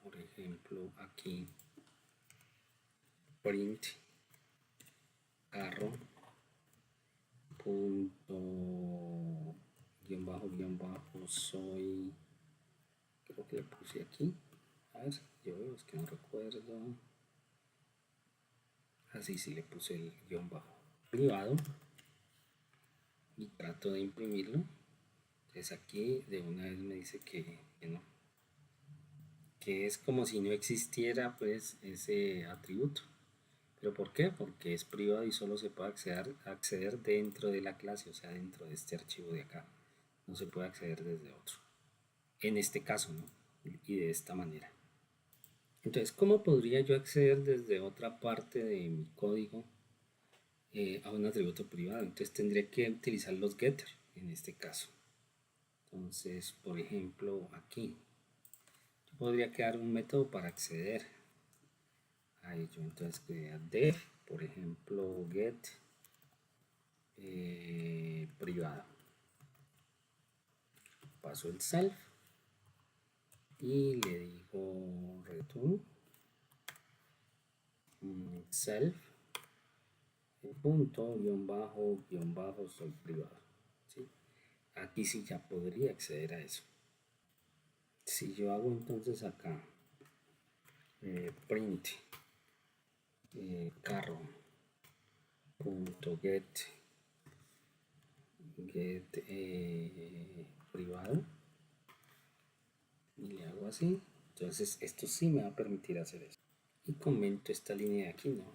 por ejemplo, aquí print carro punto guión bajo soy, creo que le puse aquí, a ver, yo veo, es que no recuerdo, así sí le puse el guión bajo privado y trato de imprimirlo. Entonces aquí de una vez me dice que no, que es como si no existiera pues ese atributo. ¿Pero por qué? Porque es privado y solo se puede acceder dentro de la clase, o sea, dentro de este archivo de acá. No se puede acceder desde otro. En este caso, ¿no? Y de esta manera. Entonces, ¿cómo podría yo acceder desde otra parte de mi código a un atributo privado? Entonces tendría que utilizar los getter en este caso. Entonces, por ejemplo, aquí yo podría crear un método para acceder a ello. Entonces, crear def, por ejemplo, get privado. Paso el self y le digo return self punto guión bajo soy privado. ¿Sí? Aquí sí ya podría acceder a eso. Si yo hago entonces acá print carro punto get privado y le hago así, entonces esto sí me va a permitir hacer eso. Y comento esta línea de aquí, ¿no?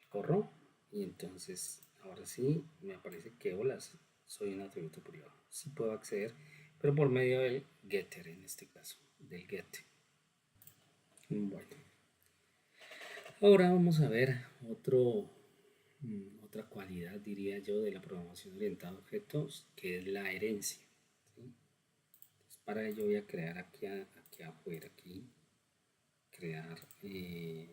Corro y entonces ahora sí me aparece que hola, soy un atributo privado. Sí puedo acceder, pero por medio del getter en este caso, del get. Bueno, ahora vamos a ver otra cualidad, diría yo, de la programación orientada a objetos, que es la herencia. ¿Sí? Entonces, para ello voy a crear aquí afuera, aquí, crear,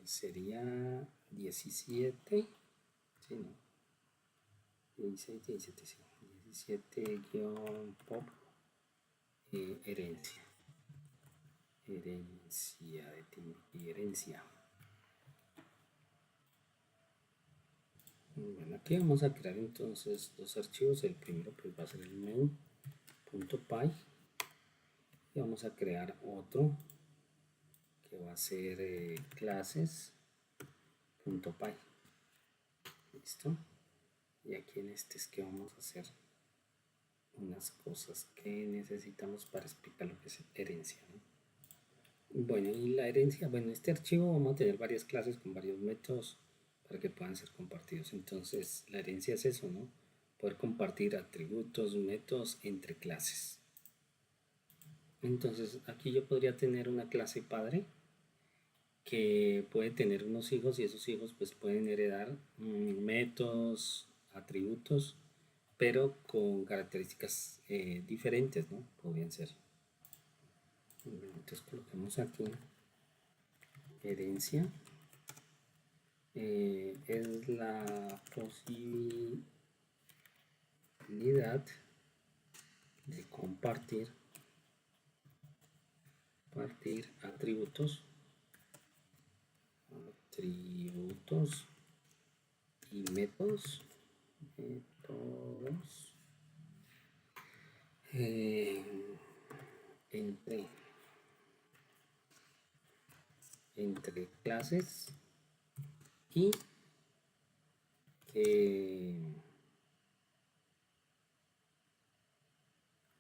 sería 17, ¿sí, no? 16, 17, sí. 17-pop, herencia. Herencia. Bueno, aquí vamos a crear entonces dos archivos. El primero pues va a ser el main.py y vamos a crear otro que va a ser classes.py. Listo. Y aquí en este es que vamos a hacer unas cosas que necesitamos para explicar lo que es herencia, ¿no? Bueno, y la herencia, bueno, en este archivo vamos a tener varias clases con varios métodos para que puedan ser compartidos. Entonces, la herencia es eso, ¿no? Poder compartir atributos, métodos entre clases. Entonces, aquí yo podría tener una clase padre que puede tener unos hijos y esos hijos pues pueden heredar métodos, atributos, pero con características diferentes, ¿no? Podrían ser. Entonces colocamos aquí herencia. Es la posibilidad de compartir atributos y métodos eh, entre clases y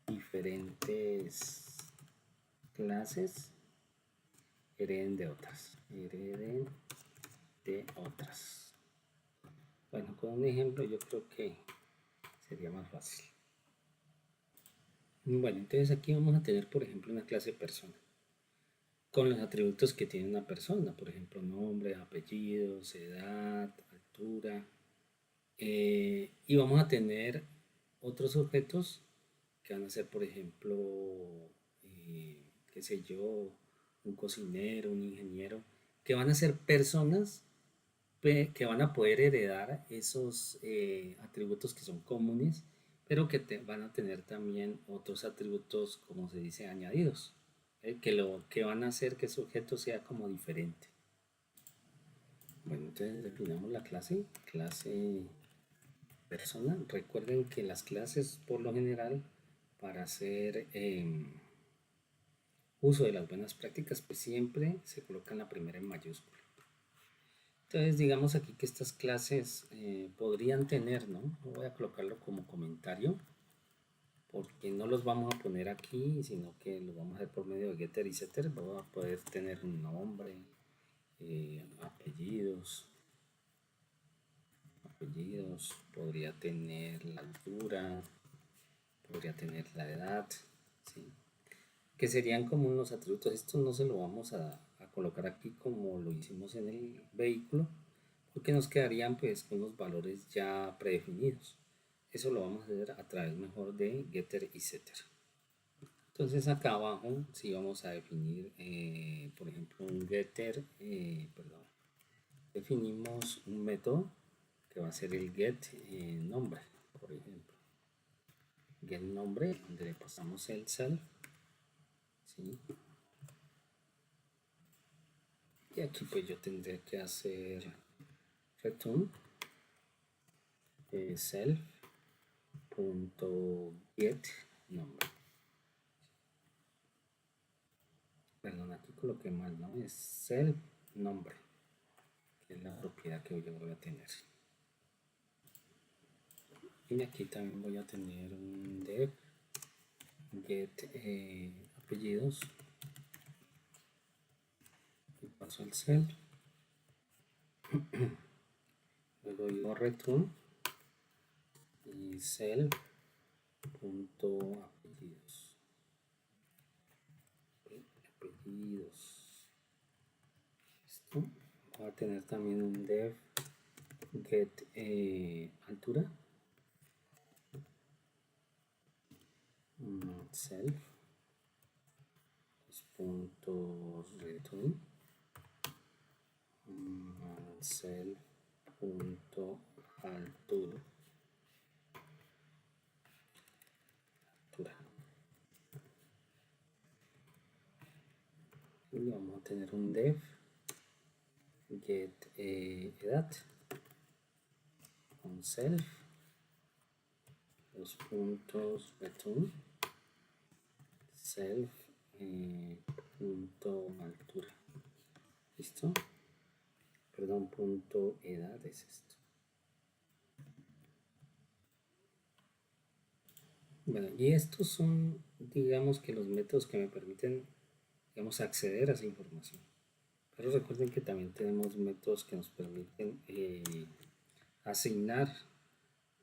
diferentes clases hereden de otras. Bueno, con un ejemplo yo creo que sería más fácil. Bueno, entonces aquí vamos a tener, por ejemplo, una clase persona con los atributos que tiene una persona, por ejemplo, nombre, apellidos, edad, altura. Y vamos a tener otros objetos que van a ser, por ejemplo, qué sé yo, un cocinero, un ingeniero, que van a ser personas que van a poder heredar esos atributos que son comunes, pero que van a tener también otros atributos, como se dice, añadidos, que lo que van a hacer que ese objeto sea como diferente. Bueno, entonces definamos la clase persona. Recuerden que las clases, por lo general, para hacer uso de las buenas prácticas, pues siempre se colocan la primera en mayúscula. Entonces, digamos aquí que estas clases podrían tener, ¿no? Voy a colocarlo como comentario, porque no los vamos a poner aquí, sino que los vamos a hacer por medio de getter y setter. Voy a poder tener un nombre, apellidos, podría tener la altura, podría tener la edad, ¿sí? Que serían como unos atributos. Esto no se lo vamos a colocar aquí como lo hicimos en el vehículo, porque nos quedarían pues con los valores ya predefinidos. Eso lo vamos a hacer a través mejor de getter y setter. Entonces acá abajo si vamos a definir por ejemplo un getter, definimos un método que va a ser el get nombre, por ejemplo get nombre, donde le pasamos el self, ¿sí? Y aquí pues yo tendré que hacer return self.get nombre. coloqué mal, ¿no? Es self nombre, que es la propiedad que yo voy a tener. Y aquí también voy a tener un def get apellidos y paso al self. Luego digo return y self punto apellidos. Listo. Voy a tener también un def get altura, self puntos return, self punto altura. Y vamos a tener un def get edad con self los puntos return self punto altura. Listo, perdón, punto edad es esto. Bueno, y estos son, digamos, que los métodos que me permiten, digamos, acceder a esa información. Pero recuerden que también tenemos métodos que nos permiten asignar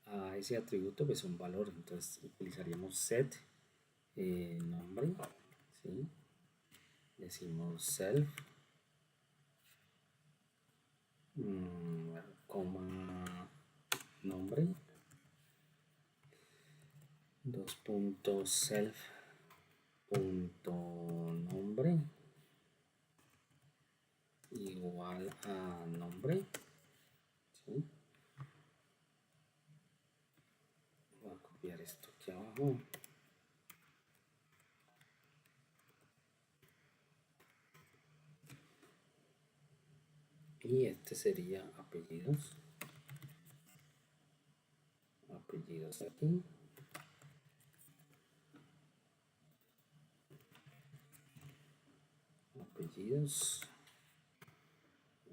a ese atributo pues un valor. Entonces utilizaríamos set nombre, ¿sí? Decimos self coma nombre, dos puntos self punto nombre igual a nombre, ¿sí? Voy a copiar esto aquí abajo. Y este sería apellidos. Apellidos aquí. Apellidos.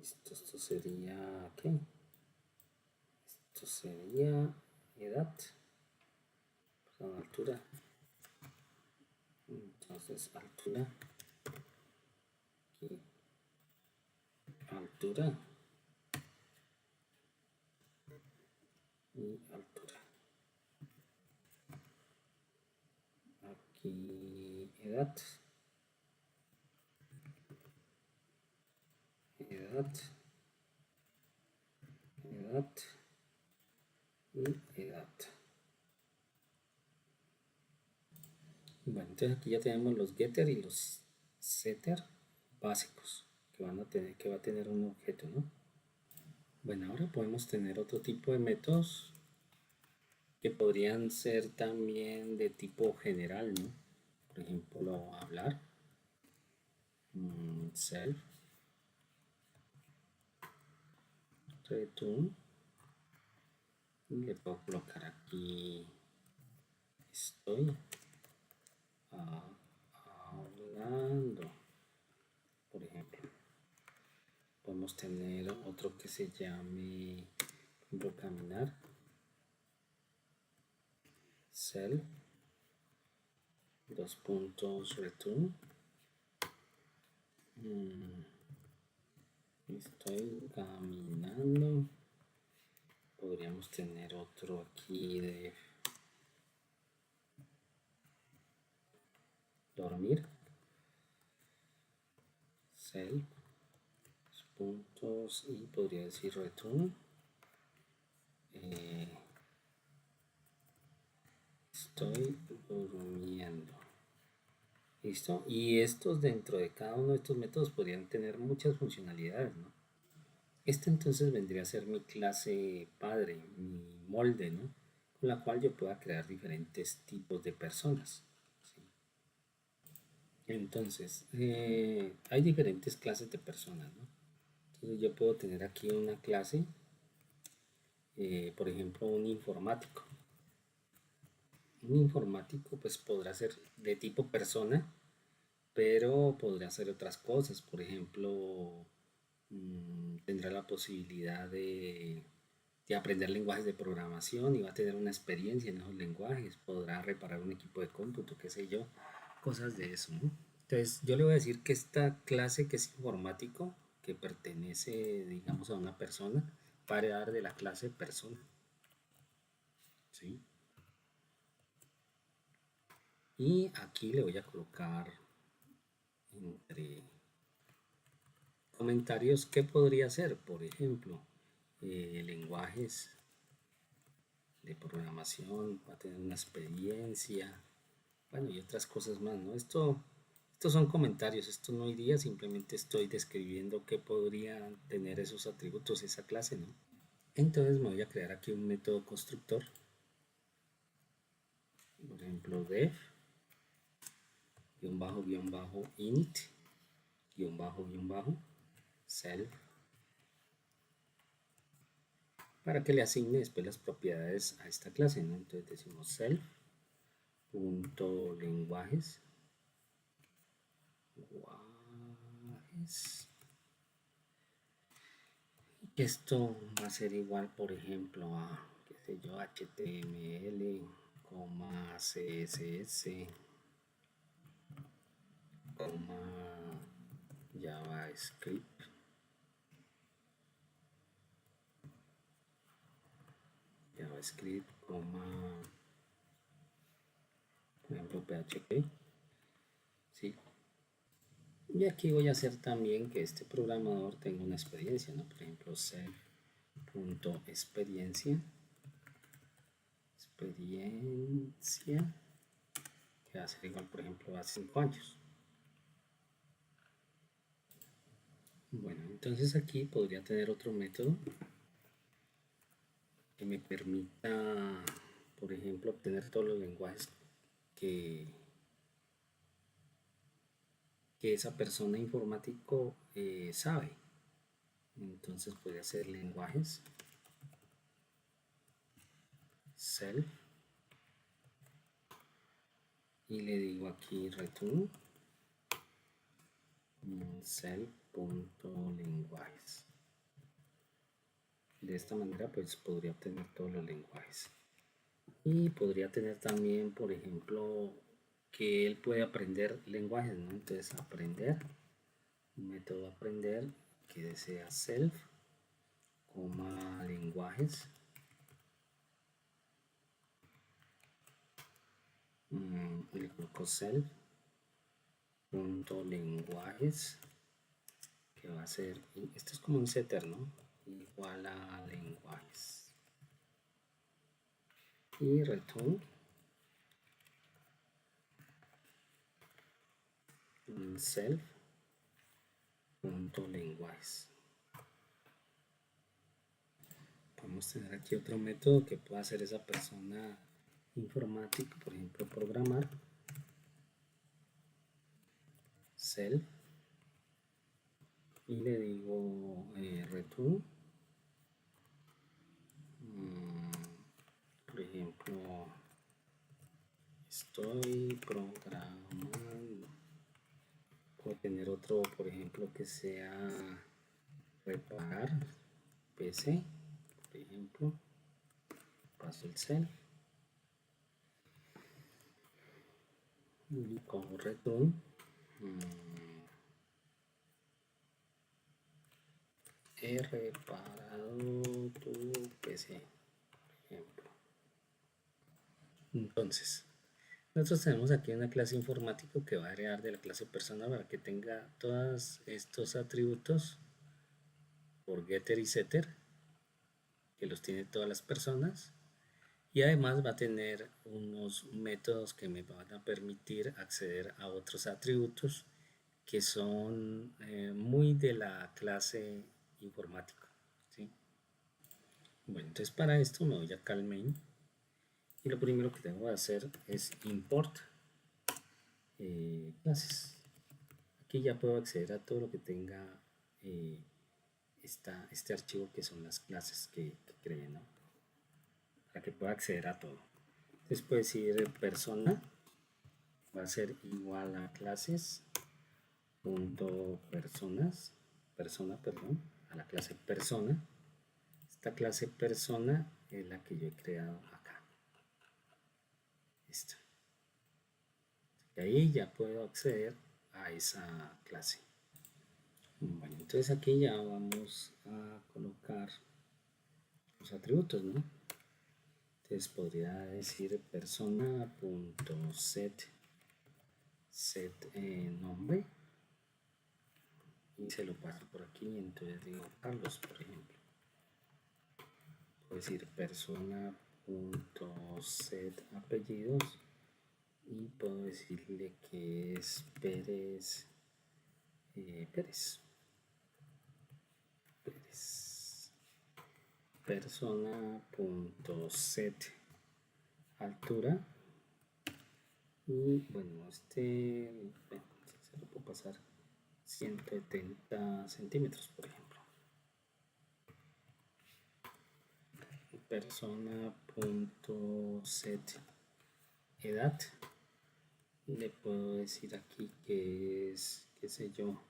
Esto sería, ¿qué? Esto sería edad. Perdón, altura. Entonces, altura. Aquí. Altura. Y altura. Aquí, edad. Edad. Edad. Y edad. Bueno, entonces aquí ya tenemos los getter y los setter básicos que van a tener, que va a tener un objeto, ¿no? Bueno, ahora podemos tener otro tipo de métodos que podrían ser también de tipo general, ¿no? Por ejemplo, hablar, self, return, y le puedo colocar aquí estoy hablando, por ejemplo. Podemos tener otro que se llame, por ejemplo, caminar, self, dos puntos return, estoy caminando. Podríamos tener otro aquí de dormir, self, puntos, y podría decir return, estoy durmiendo. Listo, y estos, dentro de cada uno de estos métodos, podrían tener muchas funcionalidades, ¿no? Esta entonces vendría a ser mi clase padre, mi molde, ¿no? Con la cual yo pueda crear diferentes tipos de personas, ¿sí? Entonces, hay diferentes clases de personas, ¿no? Entonces yo puedo tener aquí una clase, por ejemplo, un informático. Un informático pues podrá ser de tipo persona pero podrá hacer otras cosas. Por ejemplo, tendrá la posibilidad de aprender lenguajes de programación y va a tener una experiencia en esos lenguajes, podrá reparar un equipo de cómputo, qué sé yo, cosas de eso, ¿no? Entonces, yo le voy a decir que esta clase que es informático, que pertenece, digamos, a una persona, va a heredar de la clase persona, ¿sí? Y aquí le voy a colocar entre comentarios qué podría ser, por ejemplo, lenguajes de programación, va a tener una experiencia, bueno, y otras cosas más, ¿no? Estos son comentarios, esto no iría, simplemente estoy describiendo qué podrían tener esos atributos, esa clase, ¿no? Entonces me voy a crear aquí un método constructor, por ejemplo, def, init, self, para que le asigne después las propiedades a esta clase, ¿no? Entonces decimos self.lenguajes, esto va a ser igual, por ejemplo, a, qué sé yo, HTML, CSS, JavaScript, por ejemplo, PHP, ¿sí? Y aquí voy a hacer también que este programador tenga una experiencia, ¿no? Por ejemplo, self.experiencia, que va a ser igual, por ejemplo, a 5 años. Bueno, entonces aquí podría tener otro método que me permita, por ejemplo, obtener todos los lenguajes que, que esa persona informático sabe. Entonces podría ser lenguajes, self, y le digo aquí return self.lenguajes. De esta manera pues podría obtener todos los lenguajes. Y podría tener también, por ejemplo, que él puede aprender lenguajes, ¿no? Entonces aprender, un método aprender que desea self, lenguajes, le coloco self punto lenguajes, que va a ser, esto es como un setter, ¿no? Igual a lenguajes, y return self punto lenguajes. Podemos tener aquí otro método que pueda hacer esa persona informática, por ejemplo, programar, self, y le digo return, por ejemplo, estoy programando. Puedo tener otro, por ejemplo, que sea reparar PC, por ejemplo, paso el self y como return he reparado tu PC, por ejemplo. Entonces, nosotros tenemos aquí una clase informática que va a heredar de la clase persona para que tenga todos estos atributos por getter y setter, que los tiene todas las personas, y además va a tener unos métodos que me van a permitir acceder a otros atributos que son muy de la clase informática, ¿sí? Bueno, entonces para esto me voy acá al main y lo primero que tengo que hacer es import clases. Aquí ya puedo acceder a todo lo que tenga este archivo que son las clases que creé, ¿no? Para que pueda acceder a todo. Entonces puedo decir persona va a ser igual a clases punto personas, persona, perdón, a la clase persona. Esta clase persona es la que yo he creado acá. Listo. Y ahí ya puedo acceder a esa clase. Bueno, entonces aquí ya vamos a colocar los atributos, ¿no? Entonces podría decir persona.set nombre y se lo paso por aquí. Entonces digo Carlos, por ejemplo. Puedo decir persona.set apellidos y puedo decirle que es Pérez. Pérez. Persona.set altura y bueno, se lo puedo pasar 170 centímetros, por ejemplo. Persona.set edad y le puedo decir aquí que es, qué sé yo,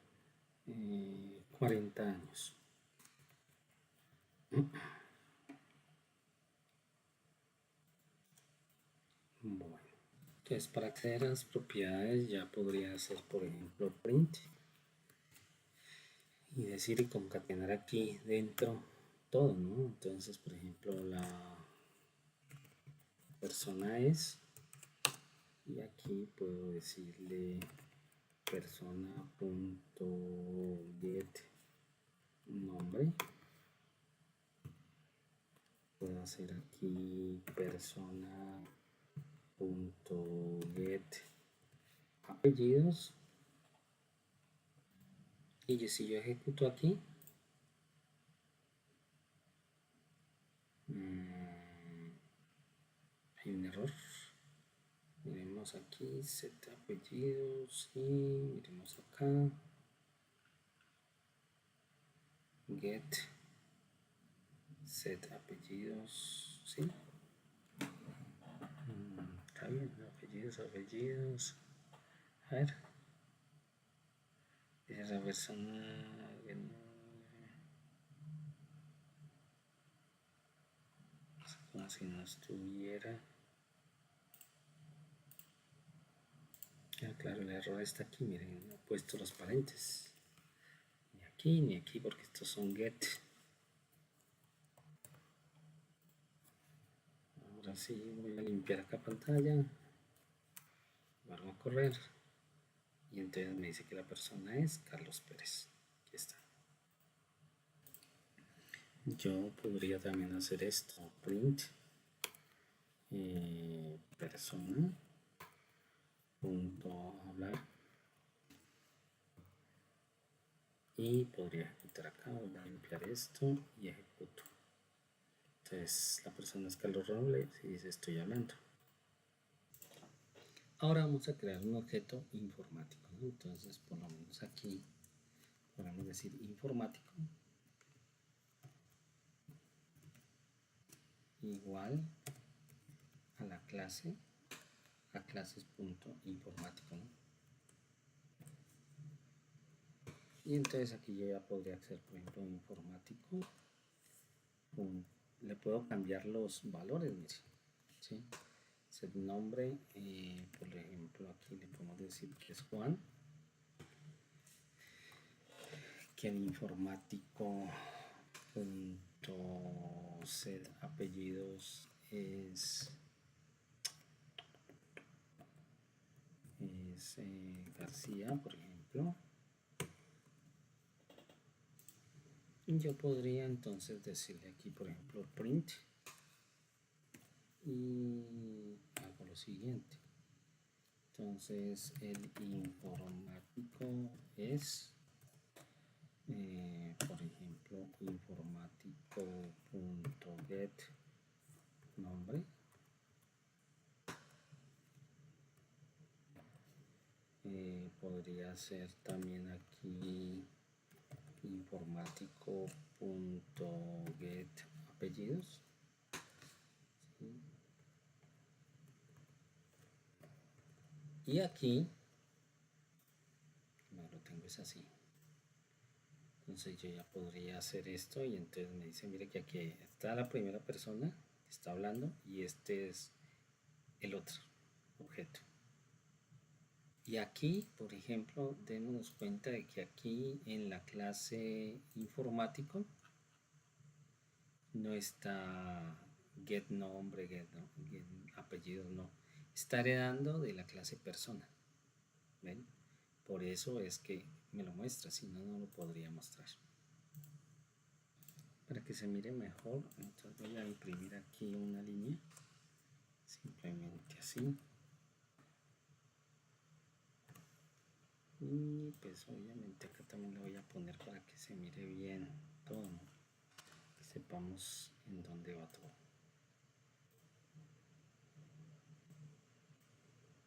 40 años. Bueno, entonces para acceder a las propiedades ya podría hacer, por ejemplo, print y decir y concatenar aquí dentro todo, ¿no? Entonces, por ejemplo, la persona es, y aquí puedo decirle persona.get nombre. Puedo hacer aquí persona.get apellidos. Y si yo ejecuto aquí, hay un error. Miremos aquí, set apellidos y miremos acá. Get set apellidos, ¿sí? Está bien, apellidos. A ver. Esa persona como si no estuviera. Claro, el error está aquí, miren, no he puesto los paréntesis. Ni aquí, porque estos son get. Ahora sí, voy a limpiar acá pantalla. Vuelvo a correr. Y entonces me dice que la persona es Carlos Pérez. Aquí está. Yo podría también hacer esto. Print. Persona. Punto hablar. Y podría ejecutar acá. Voy a limpiar esto y ejecuto. Entonces la persona es Carlos Robles y dice estoy hablando. Ahora vamos a crear un objeto informático, ¿no? Entonces por lo menos aquí podemos decir informático igual a la clase, a clases.informático, ¿no? Y entonces aquí yo ya podría hacer, por ejemplo, informático. Le puedo cambiar los valores, mire, ¿sí? Set nombre, por ejemplo, aquí le podemos decir que es Juan. Que el informático set apellidos es García, por ejemplo. Y yo podría entonces decirle aquí, por ejemplo, print y hago lo siguiente. Entonces el informático es, por ejemplo, informático.get nombre. Podría ser también aquí informático.get apellidos. ¿Sí? Y aquí, no lo tengo pues así. Entonces yo ya podría hacer esto y entonces me dice, mire que aquí está la primera persona que está hablando y este es el otro objeto. Y aquí, por ejemplo, démonos cuenta de que aquí en la clase informático no está get nombre, get apellido, no. Está heredando de la clase persona. ¿Ven? Por eso es que me lo muestra, si no, no lo podría mostrar. Para que se mire mejor, entonces voy a imprimir aquí una línea, simplemente así. Y pues obviamente acá también lo voy a poner para que se mire bien todo, ¿no? Que sepamos en dónde va todo.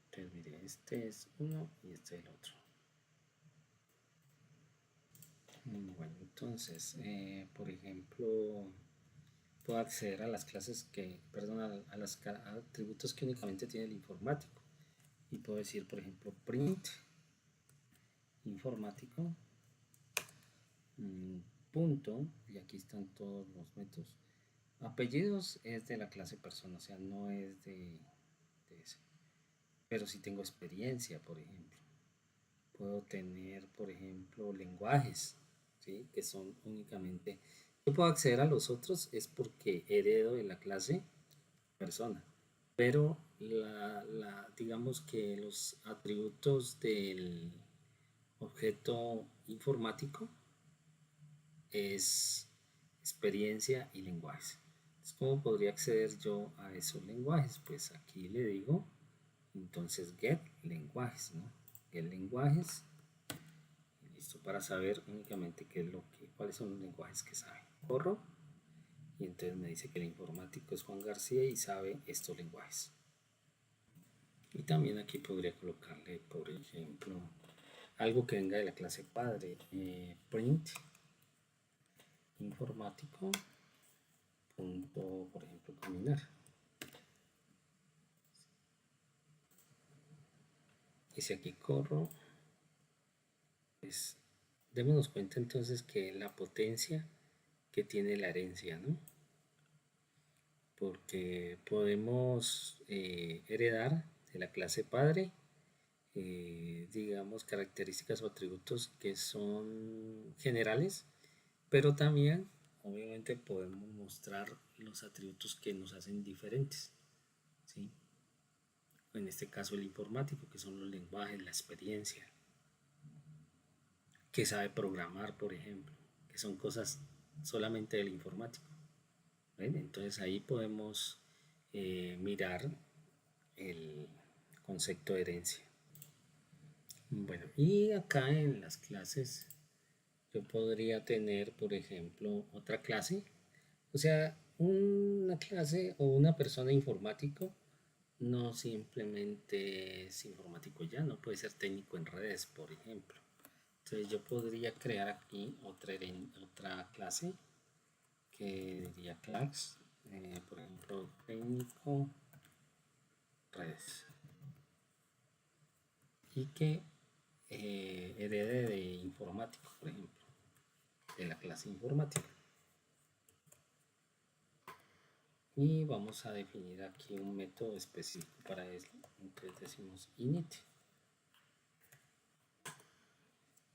Entonces mire, este es uno y este es el otro. Bueno, entonces, por ejemplo, puedo acceder a las clases que, perdón, a los atributos que únicamente tiene el informático. Y puedo decir, por ejemplo, print informático, punto, y aquí están todos los métodos. Apellidos es de la clase persona, o sea, no es de ese. Pero si tengo experiencia, por ejemplo, puedo tener, por ejemplo, lenguajes, ¿sí? Que son únicamente, yo puedo acceder a los otros es porque heredo de la clase persona, pero digamos que los atributos del objeto informático es experiencia y lenguajes. Entonces, ¿cómo podría acceder yo a esos lenguajes? Pues aquí le digo, entonces get lenguajes, ¿no? Get lenguajes, listo, para saber únicamente qué es cuáles son los lenguajes que sabe. Corro y entonces me dice que el informático es Juan García y sabe estos lenguajes. Y también aquí podría colocarle, por ejemplo, algo que venga de la clase padre, print informático punto, por ejemplo, caminar. Y si aquí corro, pues démonos cuenta entonces que la potencia que tiene la herencia, ¿no? Porque podemos heredar de la clase padre, digamos, características o atributos que son generales, pero también, obviamente, podemos mostrar los atributos que nos hacen diferentes, ¿sí? En este caso el informático, que son los lenguajes, la experiencia, que sabe programar, por ejemplo, que son cosas solamente del informático. ¿Ven? Entonces ahí podemos mirar el concepto de herencia. Bueno, y acá en las clases yo podría tener, por ejemplo, otra clase. O sea, una clase o una persona informático no simplemente es informático ya, no puede ser técnico en redes, por ejemplo. Entonces yo podría crear aquí otra clase que diría class, por ejemplo, técnico redes, y que herede de informático, por ejemplo, de la clase informática. Y vamos a definir aquí un método específico para eso. Entonces decimos init,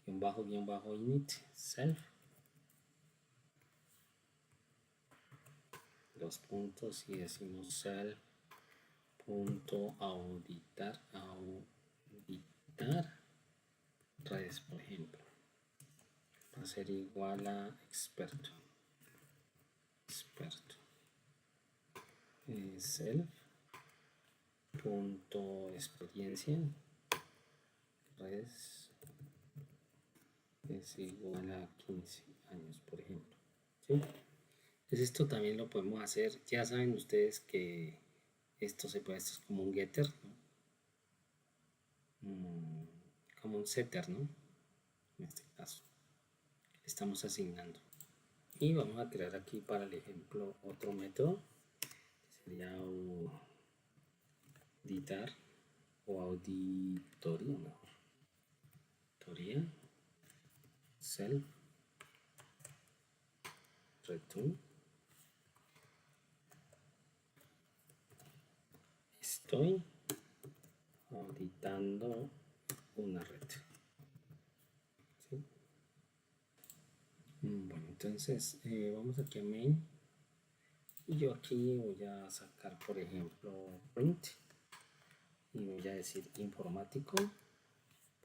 guión bajo init, self, dos puntos y decimos self punto auditar redes, por ejemplo, va a ser igual a experto self punto experiencia redes es igual a 15 años, por ejemplo, ¿sí? Entonces esto también lo podemos hacer, ya saben ustedes que esto es como un getter, ¿no? Como un setter, ¿no? En este caso le estamos asignando, y vamos a crear aquí para el ejemplo otro método que sería auditar o auditoría, mejor, auditoría, self return. Estoy auditando una red. ¿Sí? Bueno, entonces vamos aquí a main y yo aquí voy a sacar, por ejemplo, print y voy a decir informático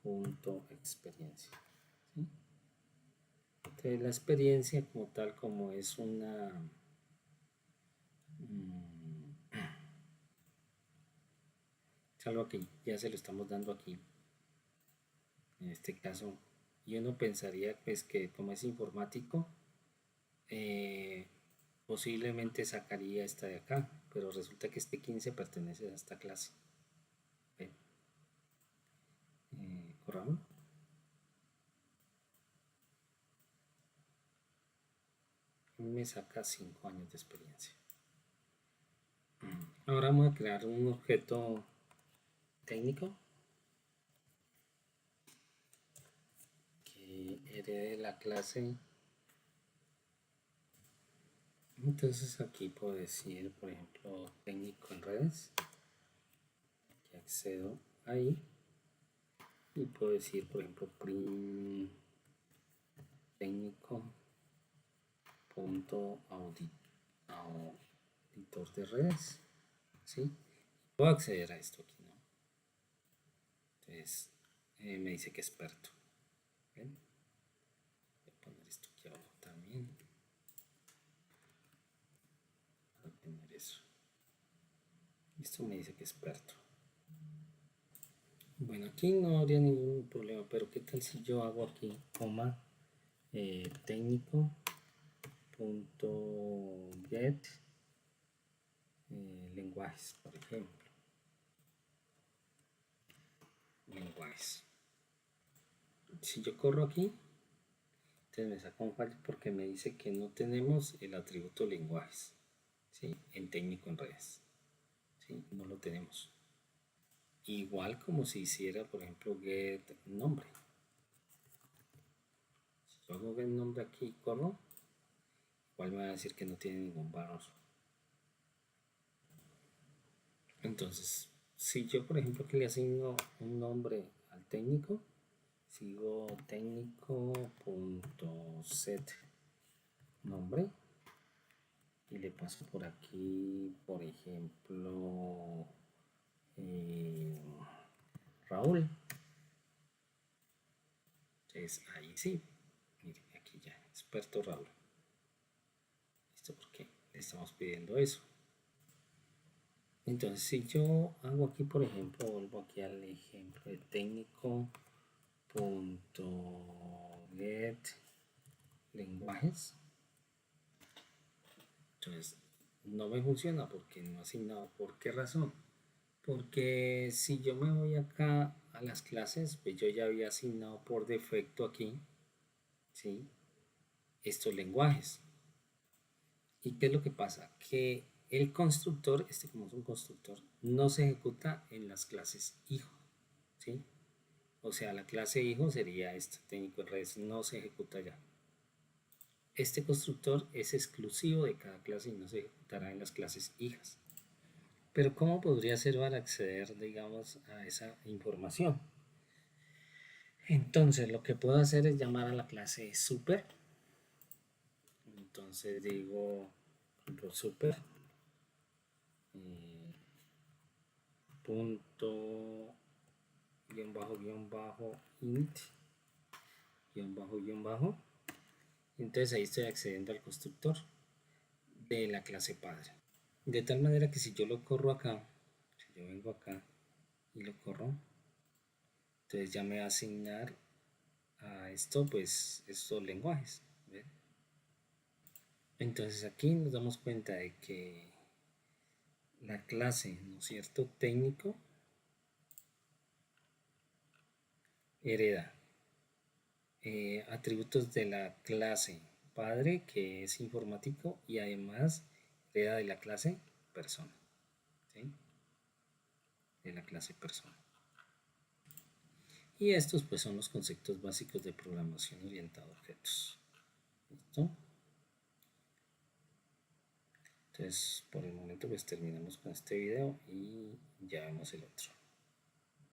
punto experiencia. ¿Sí? Entonces la experiencia como tal, como es una es algo que ya se lo estamos dando aquí en este caso, y uno pensaría pues que como es informático posiblemente sacaría esta de acá, pero resulta que este 15 pertenece a esta clase. Corramos. Me saca 5 años de experiencia. Ahora vamos a crear un objeto técnico que herede la clase. Entonces aquí puedo decir, por ejemplo, técnico en redes, que accedo ahí, y puedo decir, por ejemplo, print técnico punto auditor de redes, ¿sí? Puedo acceder a esto aquí, ¿no? Entonces me dice que experto. ¿Ven? Voy a poner esto aquí abajo también. Voy a poner eso. Esto me dice que experto. Bueno, aquí no habría ningún problema, pero ¿qué tal si yo hago aquí, coma, técnico punto get lenguajes, por ejemplo? Lenguajes. Si yo corro aquí, entonces me saca un fallo porque me dice que no tenemos el atributo lenguajes, ¿sí? En técnico en redes, ¿sí? No lo tenemos. Igual como si hiciera, por ejemplo, get nombre. Si yo hago get nombre aquí y corro, igual me va a decir que no tiene ningún valor. Entonces, si yo, por ejemplo, que le asigno un nombre al técnico, sigo técnico.set nombre y le paso por aquí, por ejemplo, Raúl. Entonces ahí sí, miren, aquí ya, experto Raúl. ¿Listo? Porque le estamos pidiendo eso. Entonces si yo hago aquí, por ejemplo, vuelvo aquí al ejemplo de técnico .get lenguajes, entonces no me funciona porque no ha asignado. ¿Por qué razón? Porque si yo me voy acá a las clases, pues yo ya había asignado por defecto aquí, ¿sí? Estos lenguajes. ¿Y qué es lo que pasa? Que el constructor, este como es un constructor, no se ejecuta en las clases hijo, ¿sí? O sea, la clase hijo sería este técnico en redes, no se ejecuta ya. Este constructor es exclusivo de cada clase y no se ejecutará en las clases hijas. Pero ¿cómo podría ser para acceder, digamos, a esa información? Entonces lo que puedo hacer es llamar a la clase super. Entonces digo, por ejemplo, super punto guión bajo int guión bajo. Entonces ahí estoy accediendo al constructor de la clase padre. De tal manera que si yo lo corro acá, si yo vengo acá y lo corro, entonces ya me va a asignar a esto, pues estos lenguajes. ¿Ven? Entonces aquí nos damos cuenta de que la clase, ¿no es cierto?, técnico hereda atributos de la clase padre, que es informático, y además hereda de la clase persona, ¿sí? De la clase persona. Y estos pues son los conceptos básicos de programación orientada a objetos. ¿Listo? Entonces por el momento pues terminamos con este video y ya vemos el otro.